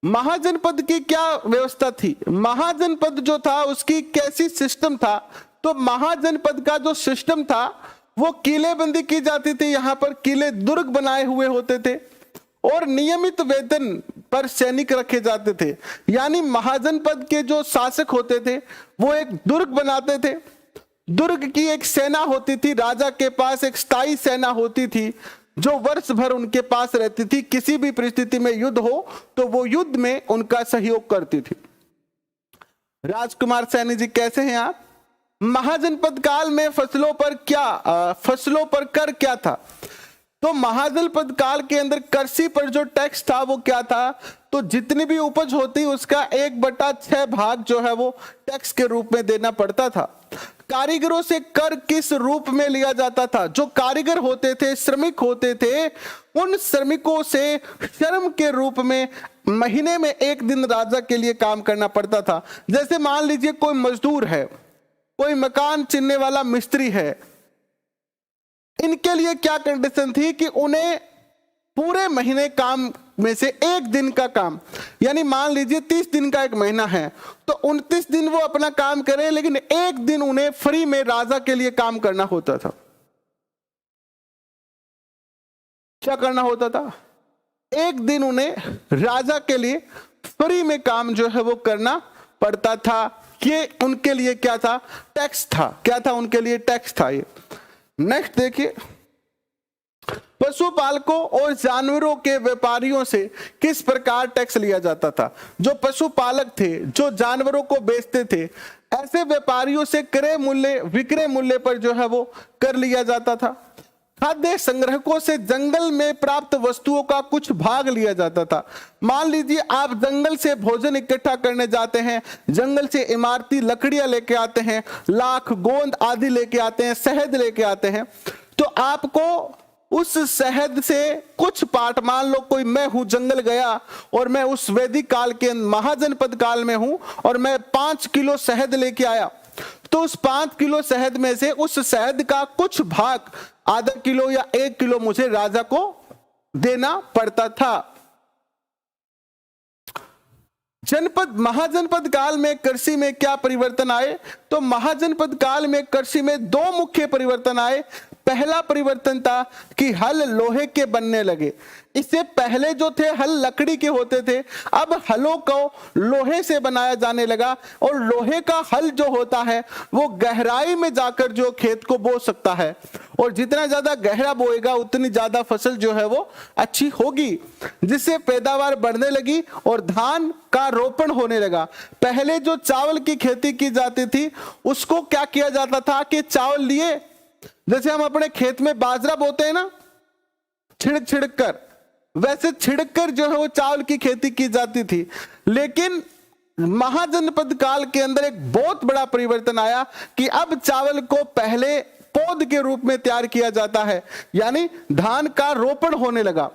महाजनपद की क्या व्यवस्था थी? महाजनपद जो था उसकी कैसी सिस्टम था? तो महाजनपद का जो सिस्टम था वो किलेबंदी की जाती थी। यहां पर किले, दुर्ग बनाए हुए होते थे और नियमित वेतन पर सैनिक रखे जाते थे। यानी महाजनपद के जो शासक होते थे वो एक दुर्ग बनाते थे। दुर्ग की एक सेना होती थी, राजा के पास एक स्थायी सेना होती थी जो वर्ष भर उनके पास रहती थी। किसी भी परिस्थिति में युद्ध हो तो वो युद्ध में उनका सहयोग करती थी। राजकुमार सैनी जी कैसे हैं आप? महाजनपद काल में फसलों पर कर क्या था? तो महाजनपद काल के अंदर कृषि पर जो टैक्स था वो क्या था? तो जितनी भी उपज होती उसका 1/6 भाग जो है वो टैक्स के रूप में देना पड़ता था। कारीगरों से कर किस रूप में लिया जाता था? जो कारीगर होते थे, श्रमिक होते थे, उन श्रमिकों से श्रम के रूप में महीने में 1 दिन राजा के लिए काम करना पड़ता था। जैसे मान लीजिए कोई मजदूर है, कोई मकान चिनने वाला मिस्त्री है, इनके लिए क्या कंडीशन थी कि उन्हें पूरे महीने काम में से 1 दिन का काम, यानी मान लीजिए 30 दिन का एक महीना है तो 29 दिन वो अपना काम करें, लेकिन 1 दिन उन्हें फ्री में राजा के लिए काम करना होता था। क्या करना होता था? 1 दिन उन्हें राजा के लिए फ्री में काम जो है वो करना पड़ता था। ये उनके लिए क्या था? टैक्स था। क्या था? उनके लिए टैक्स था ये। नेक्स्ट देखिए, पशुपालकों और जानवरों के व्यापारियों से किस प्रकार टैक्स लिया जाता था? जो पशुपालक थे, जो जानवरों को बेचते थे, ऐसे व्यापारियों से क्रय मूल्य, विक्रय मूल्य पर जो है वो कर लिया जाता था। खाद्य संग्रहकों से जंगल में प्राप्त वस्तुओं का कुछ भाग लिया जाता था। मान लीजिए आप जंगल से भोजन इकट्ठा करने जाते हैं, जंगल से इमारती लकड़ियां लेके आते हैं, लाख, गोंद आदि लेके आते हैं, शहद लेके आते हैं, तो आपको उस शहद से कुछ पार्ट, मान लो कोई मैं हूं, जंगल गया और मैं उस वैदिक काल के महाजनपद काल में हूं और मैं 5 किलो शहद लेके आया, तो उस 5 किलो शहद में से उस शहद का कुछ भाग, आधा किलो या 1 किलो, मुझे राजा को देना पड़ता था। महाजनपद काल में कृषि में क्या परिवर्तन आए? तो महाजनपद काल में कृषि में 2 मुख्य परिवर्तन आए। पहला परिवर्तन था कि हल लोहे के बनने लगे। इससे पहले जो थे हल लकड़ी के होते थे, अब हलों को लोहे से बनाया जाने लगा और लोहे का हल जो होता है वो गहराई में जाकर जो खेत को बो सकता है, और जितना ज्यादा गहरा बोएगा उतनी ज्यादा फसल जो है वो अच्छी होगी, जिससे पैदावार बढ़ने लगी और धान का रोपण होने लगा। पहले जो चावल की खेती की जाती थी उसको क्या किया जाता था कि चावल लिए, जैसे हम अपने खेत में बाजरा बोते हैं ना, छिड़क छिड़क कर, वैसे छिड़क कर जो है वो चावल की खेती की जाती थी। लेकिन महाजनपद काल के अंदर एक बहुत बड़ा परिवर्तन आया कि अब चावल को पहले पौध के रूप में तैयार किया जाता है, यानी धान का रोपण होने लगा।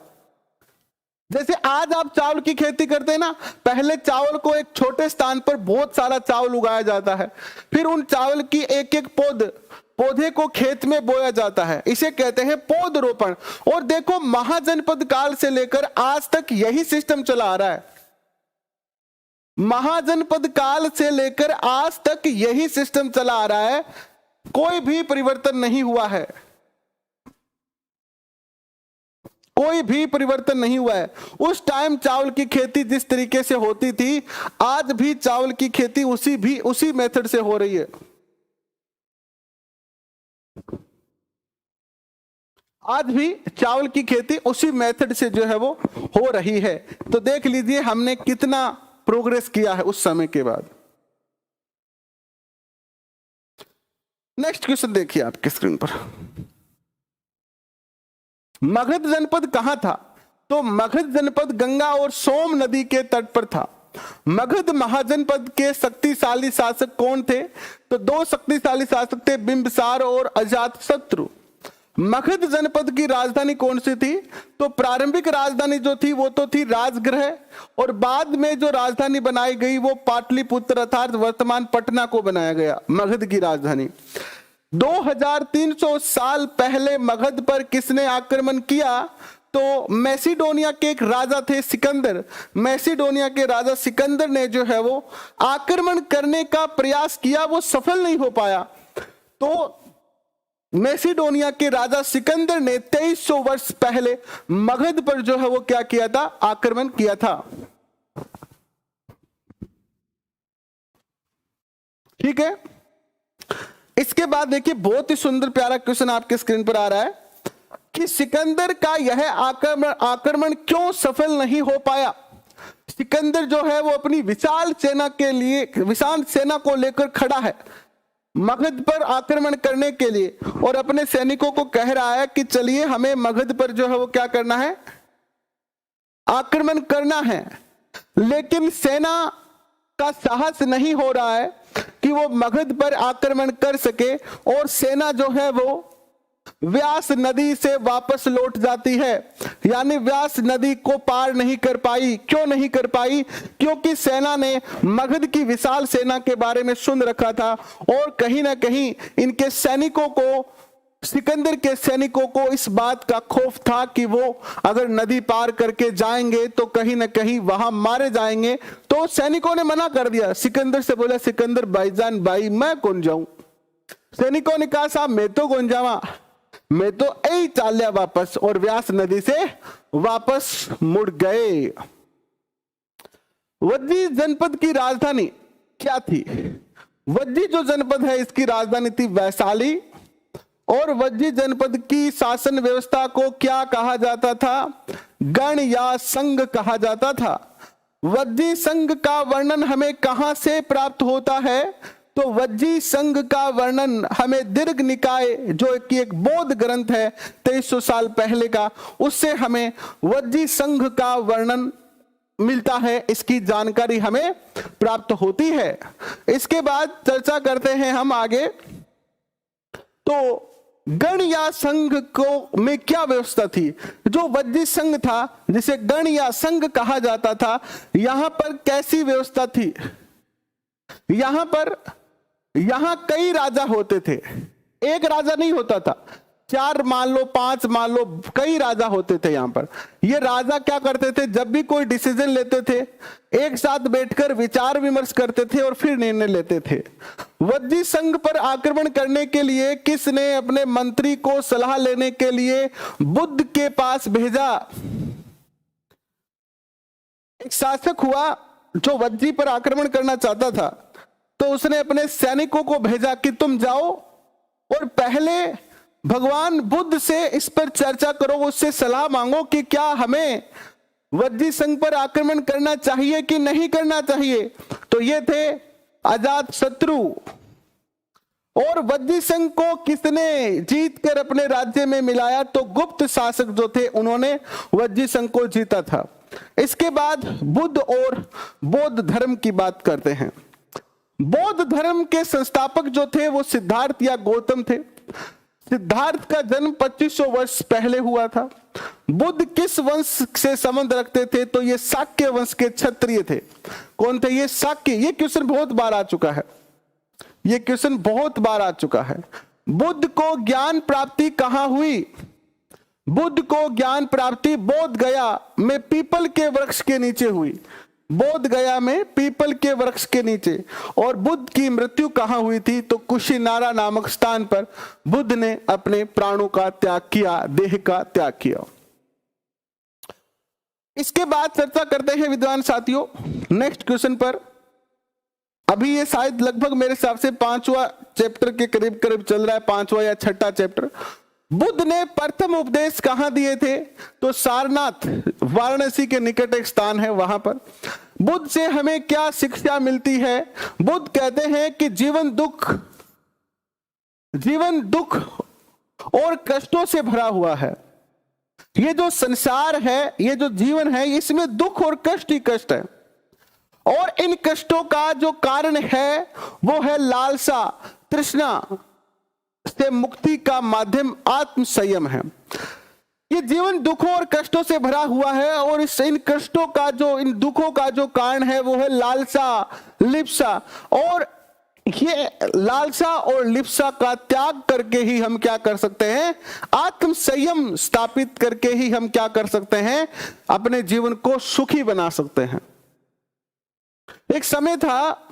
जैसे आज आप चावल की खेती करते हैं ना, पहले चावल को एक छोटे स्थान पर बहुत सारा चावल उगाया जाता है, फिर उन चावल की एक एक पौधे को खेत में बोया जाता है, इसे कहते हैं पौध रोपण। और देखो महाजनपद काल से लेकर आज तक यही सिस्टम चला आ रहा है। महाजनपद काल से लेकर आज तक यही सिस्टम चला आ रहा है, कोई भी परिवर्तन नहीं हुआ है, कोई भी परिवर्तन नहीं हुआ है। उस टाइम चावल की खेती जिस तरीके से होती थी, आज भी चावल की खेती उसी मेथड से हो रही है। आज भी चावल की खेती उसी मेथड से जो है वो हो रही है। तो देख लीजिए हमने कितना प्रोग्रेस किया है उस समय के बाद। नेक्स्ट क्वेश्चन देखिए आपके स्क्रीन पर। मगध जनपद कहां था? तो मगध जनपद गंगा और सोम नदी के तट पर था। मगध महाजनपद के शक्तिशाली शासक कौन थे? तो 2 शक्तिशाली शासक थे, बिंबिसार और अजातशत्रु। मगध जनपद की राजधानी कौन सी थी? तो प्रारंभिक राजधानी जो थी वो तो थी राजगृह, और बाद में जो राजधानी बनाई गई वो पाटलिपुत्र अर्थात वर्तमान पटना को बनाया गया मगध की राजधानी। 2300 साल पहले मगध पर किसने आक्रमण किया? तो मैसिडोनिया के एक राजा थे सिकंदर। मैसिडोनिया के राजा सिकंदर ने जो है वो आक्रमण करने का प्रयास किया, वो सफल नहीं हो पाया। तो मैसिडोनिया के राजा सिकंदर ने 2300 वर्ष पहले मगध पर जो है वो क्या किया था? आक्रमण किया था। ठीक है, इसके बाद देखिए बहुत ही सुंदर प्यारा क्वेश्चन आपके स्क्रीन पर आ रहा है कि सिकंदर का यह आक्रमण क्यों सफल नहीं हो पाया। सिकंदर जो है वो अपनी विशाल सेना को लेकर खड़ा है, मगध पर आक्रमण करने के लिए और अपने सैनिकों को कह रहा है कि चलिए हमें मगध पर जो है वो क्या करना है, आक्रमण करना है। लेकिन सेना का साहस नहीं हो रहा है कि वो मगध पर आक्रमण कर सके और सेना जो है वो व्यास नदी से वापस लौट जाती है, यानी व्यास नदी को पार नहीं कर पाई। क्यों नहीं कर पाई? क्योंकि सेना ने मगध की विशाल सेना के बारे में सुन रखा था और कहीं ना कहीं इनके सैनिकों को, सिकंदर के सैनिकों को इस बात का खौफ था कि वो अगर नदी पार करके जाएंगे तो कहीं ना कहीं वहां मारे जाएंगे। तो सैनिकों ने मना कर दिया, सिकंदर से बोला, सिकंदर भाईजान भाई मैं कौन जाऊं? सैनिकों ने कहा साहब मैं तो कौन जावा, मैं तो यही चाल लिया वापस, और व्यास नदी से वापस मुड़ गए। वज्जी जनपद की राजधानी क्या थी? वज्जी जो जनपद है इसकी राजधानी थी वैशाली। और वज्जी जनपद की शासन व्यवस्था को क्या कहा जाता था? गण या संघ कहा जाता था। वज्जी संघ का वर्णन हमें कहां से प्राप्त होता है? तो वज्जी संघ का वर्णन हमें दीर्घ निकाय, जो कि एक बौद्ध ग्रंथ है 2300 साल पहले का, उससे हमें वज्जी संघ का वर्णन मिलता है, इसकी जानकारी हमें प्राप्त होती है। इसके बाद चर्चा करते हैं हम आगे। तो गण या संघ को में क्या व्यवस्था थी? जो वज्जी संघ था जिसे गण या संघ कहा जाता था, यहां पर कैसी व्यवस्था थी? यहां कई राजा होते थे, एक राजा नहीं होता था, 4 मान लो 5 मान लो, कई राजा होते थे यहां पर। ये राजा क्या करते थे? जब भी कोई डिसीजन लेते थे एक साथ बैठकर विचार विमर्श करते थे और फिर निर्णय लेते थे। वज्जी संघ पर आक्रमण करने के लिए किसने अपने मंत्री को सलाह लेने के लिए बुद्ध के पास भेजा? एक शासक हुआ जो वज्जी पर आक्रमण करना चाहता था, तो उसने अपने सैनिकों को भेजा कि तुम जाओ और पहले भगवान बुद्ध से इस पर चर्चा करो, उससे सलाह मांगो कि क्या हमें वज्जी संघ पर आक्रमण करना चाहिए कि नहीं करना चाहिए। तो ये थे अजात शत्रु। और वज्जी संघ को किसने जीत कर अपने राज्य में मिलाया? तो गुप्त शासक जो थे उन्होंने वज्जी संघ को जीता था। इसके बाद बुद्ध और बौद्ध धर्म की बात करते हैं। बौद्ध धर्म के संस्थापक जो थे वो सिद्धार्थ या गौतम थे। सिद्धार्थ का जन्म 2500 वर्ष पहले हुआ था। बुद्ध किस वंश से संबंध रखते थे? तो ये शाक्य वंश के क्षत्रिय थे। कौन थे ये? शाक्य। ये क्वेश्चन बहुत बार आ चुका है, ये क्वेश्चन बहुत बार आ चुका है। बुद्ध को ज्ञान प्राप्ति कहां हुई? बुद्ध को ज्ञान प्राप्ति बोध गया में पीपल के वृक्ष के नीचे हुई। बोध गया में पीपल के वृक्ष के नीचे। और बुद्ध की मृत्यु कहां हुई थी? तो कुशीनारा नामक स्थान पर बुद्ध ने अपने प्राणों का त्याग किया, देह का त्याग किया। इसके बाद चर्चा करते हैं विद्वान साथियों नेक्स्ट क्वेश्चन पर। अभी ये शायद लगभग मेरे हिसाब से 5वां चैप्टर के करीब करीब चल रहा है, 5वां या 6ठा चैप्टर। बुद्ध ने प्रथम उपदेश कहां दिए थे? तो सारनाथ, वाराणसी के निकट एक स्थान है, वहां पर। बुद्ध से हमें क्या शिक्षा मिलती है? बुद्ध कहते हैं कि जीवन दुख और कष्टों से भरा हुआ है। ये जो संसार है, ये जो जीवन है, इसमें दुख और कष्ट ही कष्ट है। और इन कष्टों का जो कारण है वो है लालसा, तृष्णा से मुक्ति का माध्यम आत्म संयम है। ये जीवन दुखों और कष्टों से भरा हुआ है और इन कष्टों का इन दुखों का जो कारण है वो है लालसा, लिप्सा। और ये लालसा और लिप्सा का त्याग करके ही हम क्या कर सकते हैं? आत्म संयम स्थापित करके ही हम क्या कर सकते हैं? अपने जीवन को सुखी बना सकते हैं। एक समय था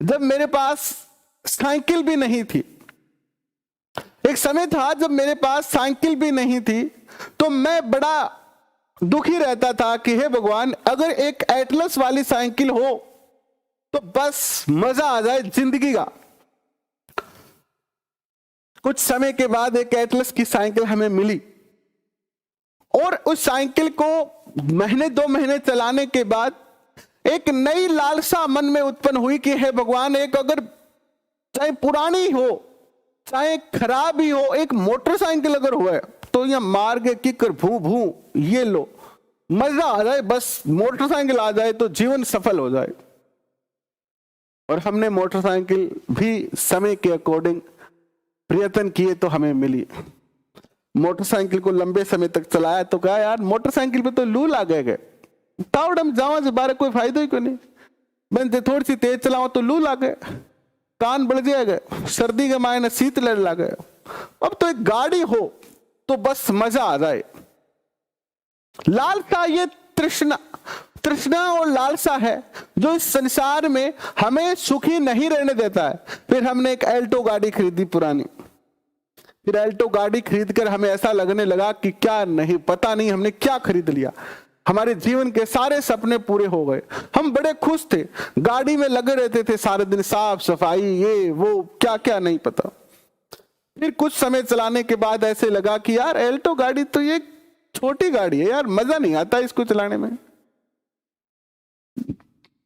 जब मेरे पास साइकिल भी नहीं थी। तो मैं बड़ा दुखी रहता था कि हे भगवान, अगर एक एटलस वाली साइकिल हो तो बस मजा आ जाए जिंदगी का। कुछ समय के बाद एक एटलस की साइकिल हमें मिली और उस साइकिल को महीने 2 महीने चलाने के बाद एक नई लालसा मन में उत्पन्न हुई कि हे भगवान, एक अगर चाहे पुरानी हो चाहे खराब ही हो, एक मोटरसाइकिल अगर हो तो यह मार के किकर भू भू ये लो, मजा आ जाए, बस मोटरसाइकिल आ जाए तो जीवन सफल हो जाए। और हमने मोटरसाइकिल भी समय के अकॉर्डिंग प्रयत्न किए तो हमें मिली। मोटरसाइकिल को लंबे समय तक चलाया तो कहा यार मोटरसाइकिल पे तो लू लागे गए, तावड़म जावा से बारे कोई फायदा ही कोई नहीं, मैं थोड़ी सी तेज चलाओ तो लू लागे, कान बढ़ जाएगा, सर्दी के मायने शीत लड़ लगे। अब तो एक गाड़ी हो तो बस मजा आ जाए। लालसा, ये तृष्णा और लालसा है जो इस संसार में हमें सुखी नहीं रहने देता है। फिर हमने एक एल्टो गाड़ी खरीदी पुरानी, फिर एल्टो गाड़ी खरीद कर हमें ऐसा लगने लगा कि क्या नहीं, पता नहीं हमने क्या खरीद लिया, हमारे जीवन के सारे सपने पूरे हो गए। हम बड़े खुश थे, गाड़ी में लगे रहते थे सारे दिन, साफ सफाई ये वो क्या क्या नहीं पता। फिर कुछ समय चलाने के बाद ऐसे लगा कि यार एल्टो गाड़ी तो ये छोटी गाड़ी है यार, मजा नहीं आता इसको चलाने में,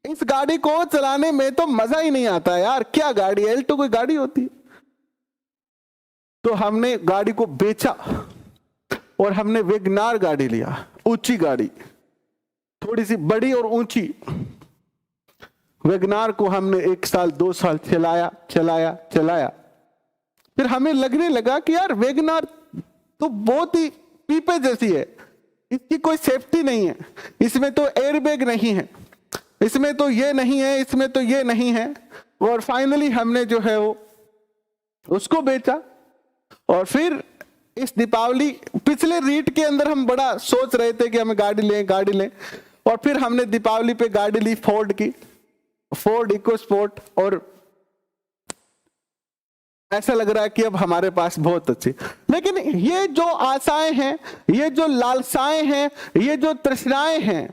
इस गाड़ी को चलाने में तो मजा ही नहीं आता यार, क्या गाड़ी, एल्टो कोई गाड़ी होती। तो हमने गाड़ी को बेचा और हमने वेगनार गाड़ी लिया, ऊंची गाड़ी, थोड़ी सी बड़ी और ऊंची। वेगनार को हमने 1 साल 2 साल चलाया। फिर हमें लगने लगा कि यार वेगनार तो बहुत ही पीपे जैसी है, इसकी कोई सेफ्टी नहीं है, इसमें तो एयरबैग नहीं है, इसमें तो ये नहीं है, इसमें तो ये नहीं है। और फाइनली हमने जो है वो उसको बेचा। और फिर इस दीपावली पिछले रीट के अंदर हम बड़ा सोच रहे थे कि हमें गाड़ी लें, और फिर हमने दीपावली पे गाड़ी ली फोर्ड की, फोर्ड इको स्पोर्ट। और ऐसा लग रहा है कि अब हमारे पास बहुत अच्छी, लेकिन ये जो आशाएं हैं, ये जो लालसाएं हैं, ये जो तृष्णाएं हैं,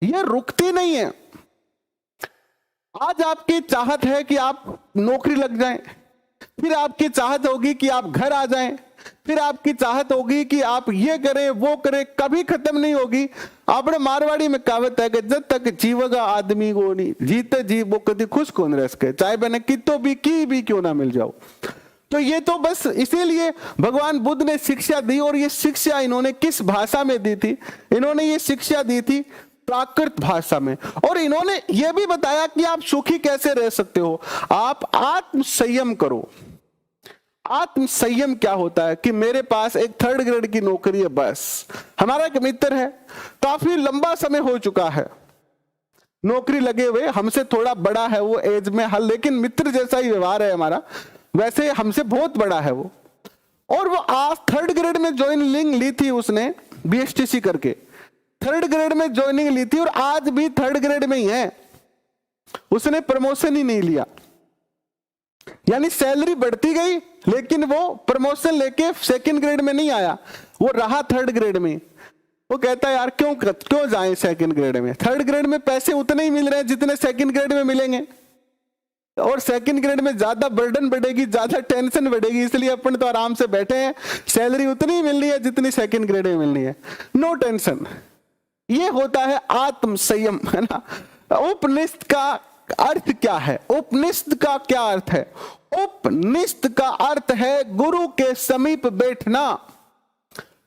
ये रुकती नहीं है। आज आपकी चाहत है कि आप नौकरी लग जाएं, फिर आपकी चाहत होगी कि आप घर आ जाएं, फिर आपकी चाहत होगी कि आप ये करें वो करें, कभी खत्म नहीं होगी। आपने मारवाड़ी में कहावत है कि जब तक जीवगा आदमी को नहीं जीते जी वो कभी खुश कौन रह सके, चाहे मैंने कितो भी की भी क्यों ना मिल जाओ। तो ये तो बस इसीलिए भगवान बुद्ध ने शिक्षा दी, और ये शिक्षा इन्होंने किस भाषा में दी थी? इन्होंने ये शिक्षा दी थी प्राकृत भाषा में। और इन्होंने ये भी बताया कि आप सुखी कैसे रह सकते हो, आप आत्म संयम करो। आत्म संयम क्या होता है कि मेरे पास एक 3rd ग्रेड की नौकरी है, बस। हमारा एक मित्र है, काफी लंबा समय हो चुका है नौकरी लगे हुए, हमसे थोड़ा बड़ा है वो एज में, हल लेकिन मित्र जैसा ही व्यवहार है हमारा, वैसे हमसे बहुत बड़ा है वो। और वो आज 3rd ग्रेड में ज्वाइनिंग ली थी उसने, BSTC करके 3rd ग्रेड में ज्वाइनिंग ली थी, और आज भी 3rd ग्रेड में ही है, उसने प्रमोशन ही नहीं लिया। यानी सैलरी बढ़ती गई लेकिन वो प्रमोशन लेके 2nd ग्रेड में नहीं आया, वो रहा 3rd ग्रेड में। वो कहता है यार क्यों जाए 2nd ग्रेड में, 3rd ग्रेड में पैसे उतने ही मिल रहे हैं जितने 2nd ग्रेड में मिलेंगे, और 2nd ग्रेड में ज्यादा बर्डन बढ़ेगी, ज्यादा टेंशन बढ़ेगी, इसलिए अपन तो आराम से बैठे हैं, सैलरी उतनी ही मिलनी है जितनी 2nd ग्रेड में मिलनी है, नो टेंशन। ये होता है आत्म संयम, है ना। उपनिषद का अर्थ क्या है? उपनिषद का क्या अर्थ है? उपनिषद का अर्थ है गुरु के समीप बैठना,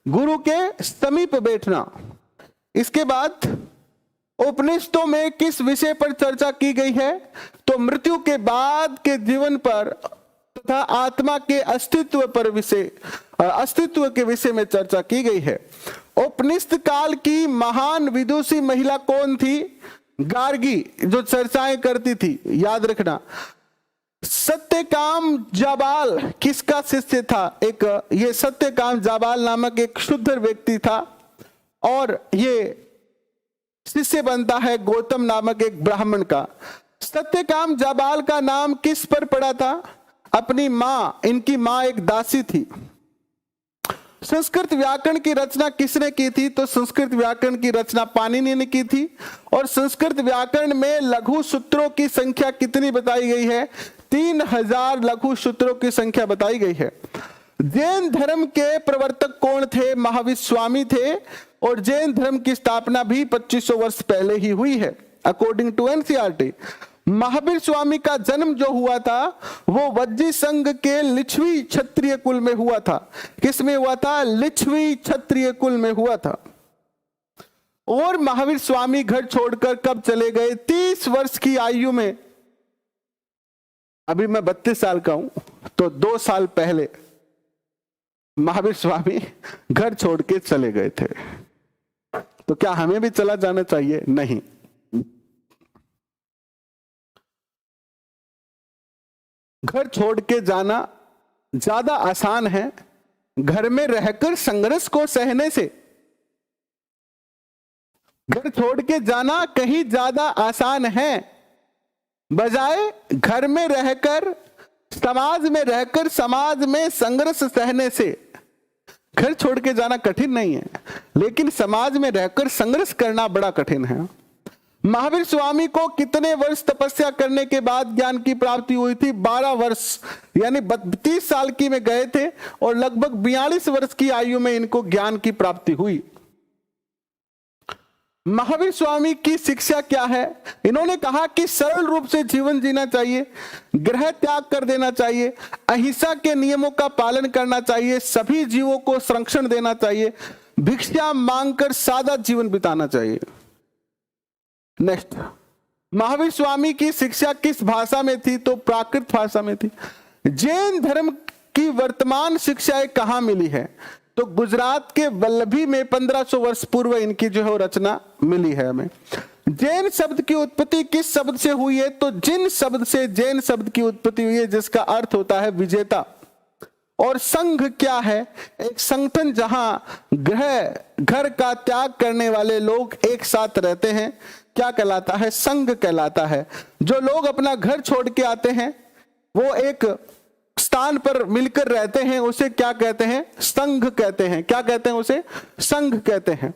गुरु के समीप बैठना। इसके बाद उपनिषदों में किस विषय पर चर्चा की गई है? तो मृत्यु के बाद के जीवन पर तथा आत्मा के अस्तित्व के विषय में चर्चा की गई है। उपनिषद काल की महान विदुषी महिला कौन थी? गार्गी, जो चर्चाएं करती थी, याद रखना। सत्यकाम जाबाल किसका शिष्य था? ये सत्यकाम जाबाल नामक एक शुद्ध व्यक्ति था, और ये शिष्य बनता है गौतम नामक एक ब्राह्मण का। सत्यकाम जाबाल का नाम किस पर पड़ा था? अपनी माँ, इनकी माँ एक दासी थी। संस्कृत व्याकरण की रचना किसने की थी? तो संस्कृत व्याकरण की रचना पाणिनि ने की थी। और संस्कृत व्याकरण में लघु सूत्रों की संख्या कितनी बताई गई है? 3000 लघु सूत्रों की संख्या बताई गई है। जैन धर्म के प्रवर्तक कौन थे? महावीर स्वामी थे, और जैन धर्म की स्थापना भी 2500 वर्ष पहले ही हुई है, according to NCERT। Mahavir Swami का जन्म जो हुआ था वो वज्जी संघ के लिच्छवी क्षत्रिय कुल में हुआ था। किस में हुआ था? लिच्छवी क्षत्रिय कुल में हुआ था। और महावीर स्वामी घर छोड़कर कब चले गए? 30 वर्ष की आयु में। अभी मैं 32 साल का हूं, तो 2 साल पहले महावीर स्वामी घर छोड़ के चले गए थे। तो क्या हमें भी चला जाना चाहिए? नहीं। घर छोड़ के जाना ज्यादा आसान है घर में रहकर संघर्ष को सहने से। घर छोड़ के जाना कहीं ज्यादा आसान है बजाय घर में रहकर समाज में संघर्ष सहने से। घर छोड़ के जाना कठिन नहीं है, लेकिन समाज में रहकर संघर्ष करना बड़ा कठिन है। महावीर स्वामी को कितने वर्ष तपस्या करने के बाद ज्ञान की प्राप्ति हुई थी? 12 वर्ष, यानी 32 साल की में गए थे और लगभग 42 वर्ष की आयु में इनको ज्ञान की प्राप्ति हुई। महावीर स्वामी की शिक्षा क्या है? इन्होंने कहा कि सरल रूप से जीवन जीना चाहिए, ग्रह त्याग कर देना चाहिए, अहिंसा के नियमों का पालन करना चाहिए, सभी जीवों को संरक्षण देना चाहिए, भिक्षा मांगकर सादा जीवन बिताना चाहिए। नेक्स्ट, महावीर स्वामी की शिक्षा किस भाषा में थी? तो प्राकृत भाषा में थी। जैन धर्म की वर्तमान शिक्षाएं कहां मिली है? तो गुजरात के वल्लभी में 1500 वर्ष पूर्व इनकी जो है रचना मिली है हमें। जैन शब्द की उत्पत्ति किस शब्द से हुई है? तो जिन शब्द से जैन शब्द की उत्पत्ति हुई है, जिसका अर्थ होता है विजेता। और संघ क्या है? एक संगठन जहां घर का त्याग करने वाले लोग एक साथ रहते हैं, क्या कहलाता है? संघ कहलाता है। जो लोग अपना घर छोड़ के आते हैं वो एक स्थान पर मिलकर रहते हैं, उसे क्या कहते हैं? संघ कहते हैं। क्या कहते हैं? उसे संघ कहते हैं।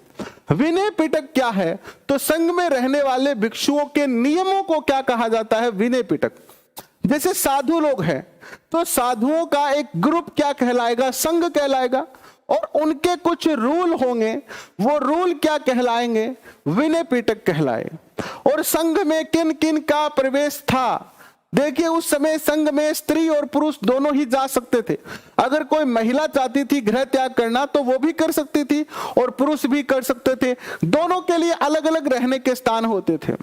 विनय पिटक क्या है? तो संघ में रहने वाले भिक्षुओं के नियमों को क्या कहा जाता है? विनय पिटक। जैसे साधु लोग हैं तो साधुओं का एक ग्रुप क्या कहलाएगा? संघ कहलाएगा। और उनके कुछ रूल होंगे, वो रूल क्या कहलाएंगे? विनय पिटक कहलाए। और संघ में किन किन का प्रवेश था? देखिए, उस समय संघ में स्त्री और पुरुष दोनों ही जा सकते थे। अगर कोई महिला चाहती थी गृह त्याग करना तो वो भी कर सकती थी और पुरुष भी कर सकते थे। दोनों के लिए अलग अलग रहने के स्थान होते थे।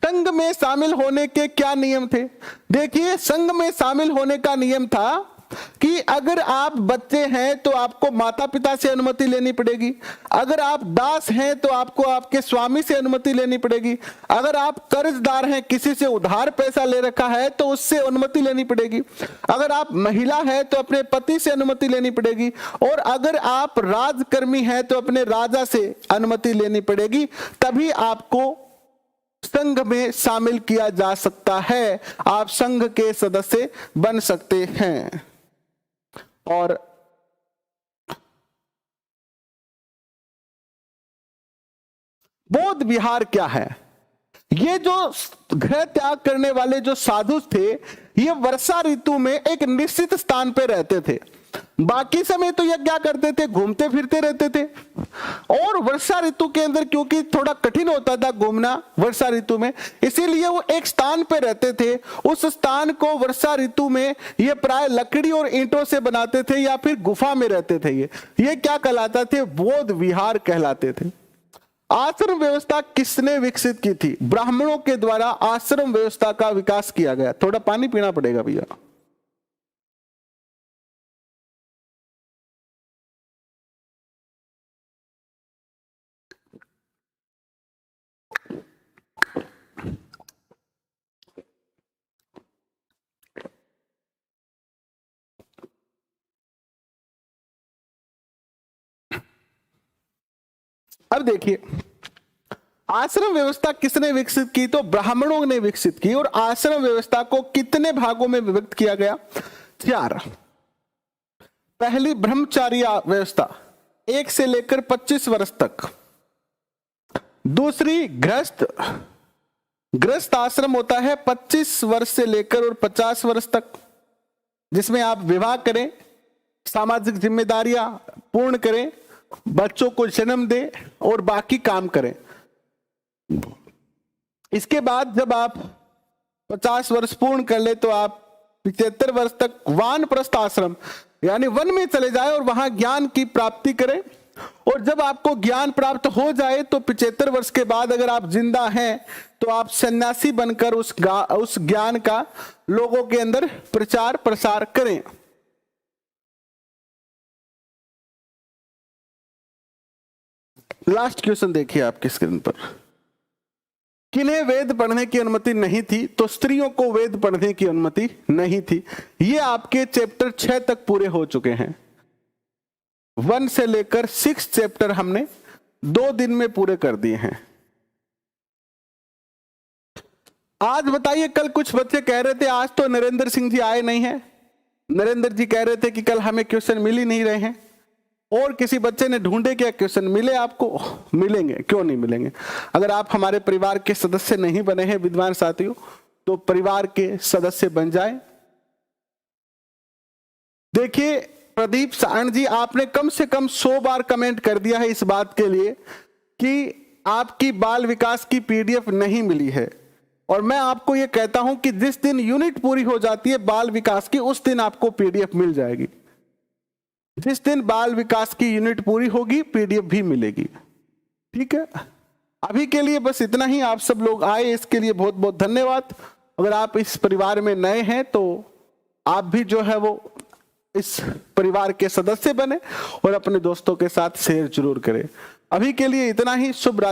संघ में शामिल होने के क्या नियम थे? देखिए, संघ में शामिल होने का नियम था कि अगर आप बच्चे हैं तो आपको माता पिता से अनुमति लेनी पड़ेगी। अगर आप दास हैं तो आपको आपके स्वामी से अनुमति लेनी पड़ेगी। अगर आप कर्जदार हैं, किसी से उधार पैसा ले रखा है तो उससे अनुमति लेनी पड़ेगी। अगर आप महिला हैं तो अपने पति से अनुमति लेनी पड़ेगी। और अगर आप राजकर्मी हैं तो अपने राजा से अनुमति लेनी पड़ेगी, तभी आपको संघ में शामिल किया जा सकता है। आप संघ के सदस्य बन सकते हैं। और बौद्ध विहार क्या है? ये जो गृह त्याग करने वाले जो साधु थे, ये वर्षा ऋतु में एक निश्चित स्थान पे रहते थे। बाकी समय तो ये क्या करते थे? घूमते फिरते रहते थे। और वर्षा ऋतु के अंदर क्योंकि थोड़ा कठिन होता था घूमना वर्षा ऋतु में, इसीलिए वो एक स्थान पे रहते थे। उस स्थान को वर्षा ऋतु में ये प्राय लकड़ी और ईंटों से बनाते थे या फिर गुफा में रहते थे। ये क्या कहलाते थे? बौद्ध विहार कहलाते थे। आश्रम व्यवस्था किसने विकसित की थी? ब्राह्मणों के द्वारा आश्रम व्यवस्था का विकास किया गया। थोड़ा पानी पीना पड़ेगा भैया। अब देखिए, आश्रम व्यवस्था किसने विकसित की? तो ब्राह्मणों ने विकसित की। और आश्रम व्यवस्था को कितने भागों में विभक्त किया गया? 4। पहली ब्रह्मचार्य व्यवस्था 1 से लेकर 25 वर्ष तक। दूसरी गृहस्थ आश्रम होता है 25 वर्ष से लेकर और 50 वर्ष तक, जिसमें आप विवाह करें, सामाजिक जिम्मेदारियां पूर्ण करें, बच्चों को जन्म दें और बाकी काम करें। इसके बाद जब आप 50 वर्ष पूर्ण कर ले तो आप 75 वर्ष तक वानप्रस्थ आश्रम यानी वन में चले जाए और वहां ज्ञान की प्राप्ति करें। और जब आपको ज्ञान प्राप्त हो जाए तो 75 वर्ष के बाद अगर आप जिंदा हैं तो आप सन्यासी बनकर उस ज्ञान का लोगों के अंदर प्रचार प्रसार करें। लास्ट क्वेश्चन देखिए आपकी स्क्रीन पर। किन्हें वेद पढ़ने की अनुमति नहीं थी? तो स्त्रियों को वेद पढ़ने की अनुमति नहीं थी। ये आपके चैप्टर 6 तक पूरे हो चुके हैं। 1 से लेकर 6 चैप्टर हमने 2 दिन में पूरे कर दिए हैं। आज बताइए, कल कुछ बच्चे कह रहे थे आज तो नरेंद्र सिंह जी आए नहीं हैं। नरेंद्र जी कह रहे थे कि कल हमें क्वेश्चन मिल ही नहीं रहे हैं। और किसी बच्चे ने ढूंढे क्या क्वेश्चन? मिले आपको? मिलेंगे, क्यों नहीं मिलेंगे। अगर आप हमारे परिवार के सदस्य नहीं बने हैं विद्वान साथियों, तो परिवार के सदस्य बन जाएं। देखिए प्रदीप सारण जी, आपने कम से कम 100 बार कमेंट कर दिया है इस बात के लिए कि आपकी बाल विकास की पीडीएफ नहीं मिली है। और मैं आपको यह कहता हूं कि जिस दिन यूनिट पूरी हो जाती है बाल विकास की, उस दिन आपको पीडीएफ मिल जाएगी। जिस दिन बाल विकास की यूनिट पूरी होगी पीडीएफ भी मिलेगी। ठीक है, अभी के लिए बस इतना ही। आप सब लोग आए इसके लिए बहुत बहुत धन्यवाद। अगर आप इस परिवार में नए हैं तो आप भी जो है वो इस परिवार के सदस्य बने और अपने दोस्तों के साथ शेयर जरूर करें। अभी के लिए इतना ही। शुभ रात्रि।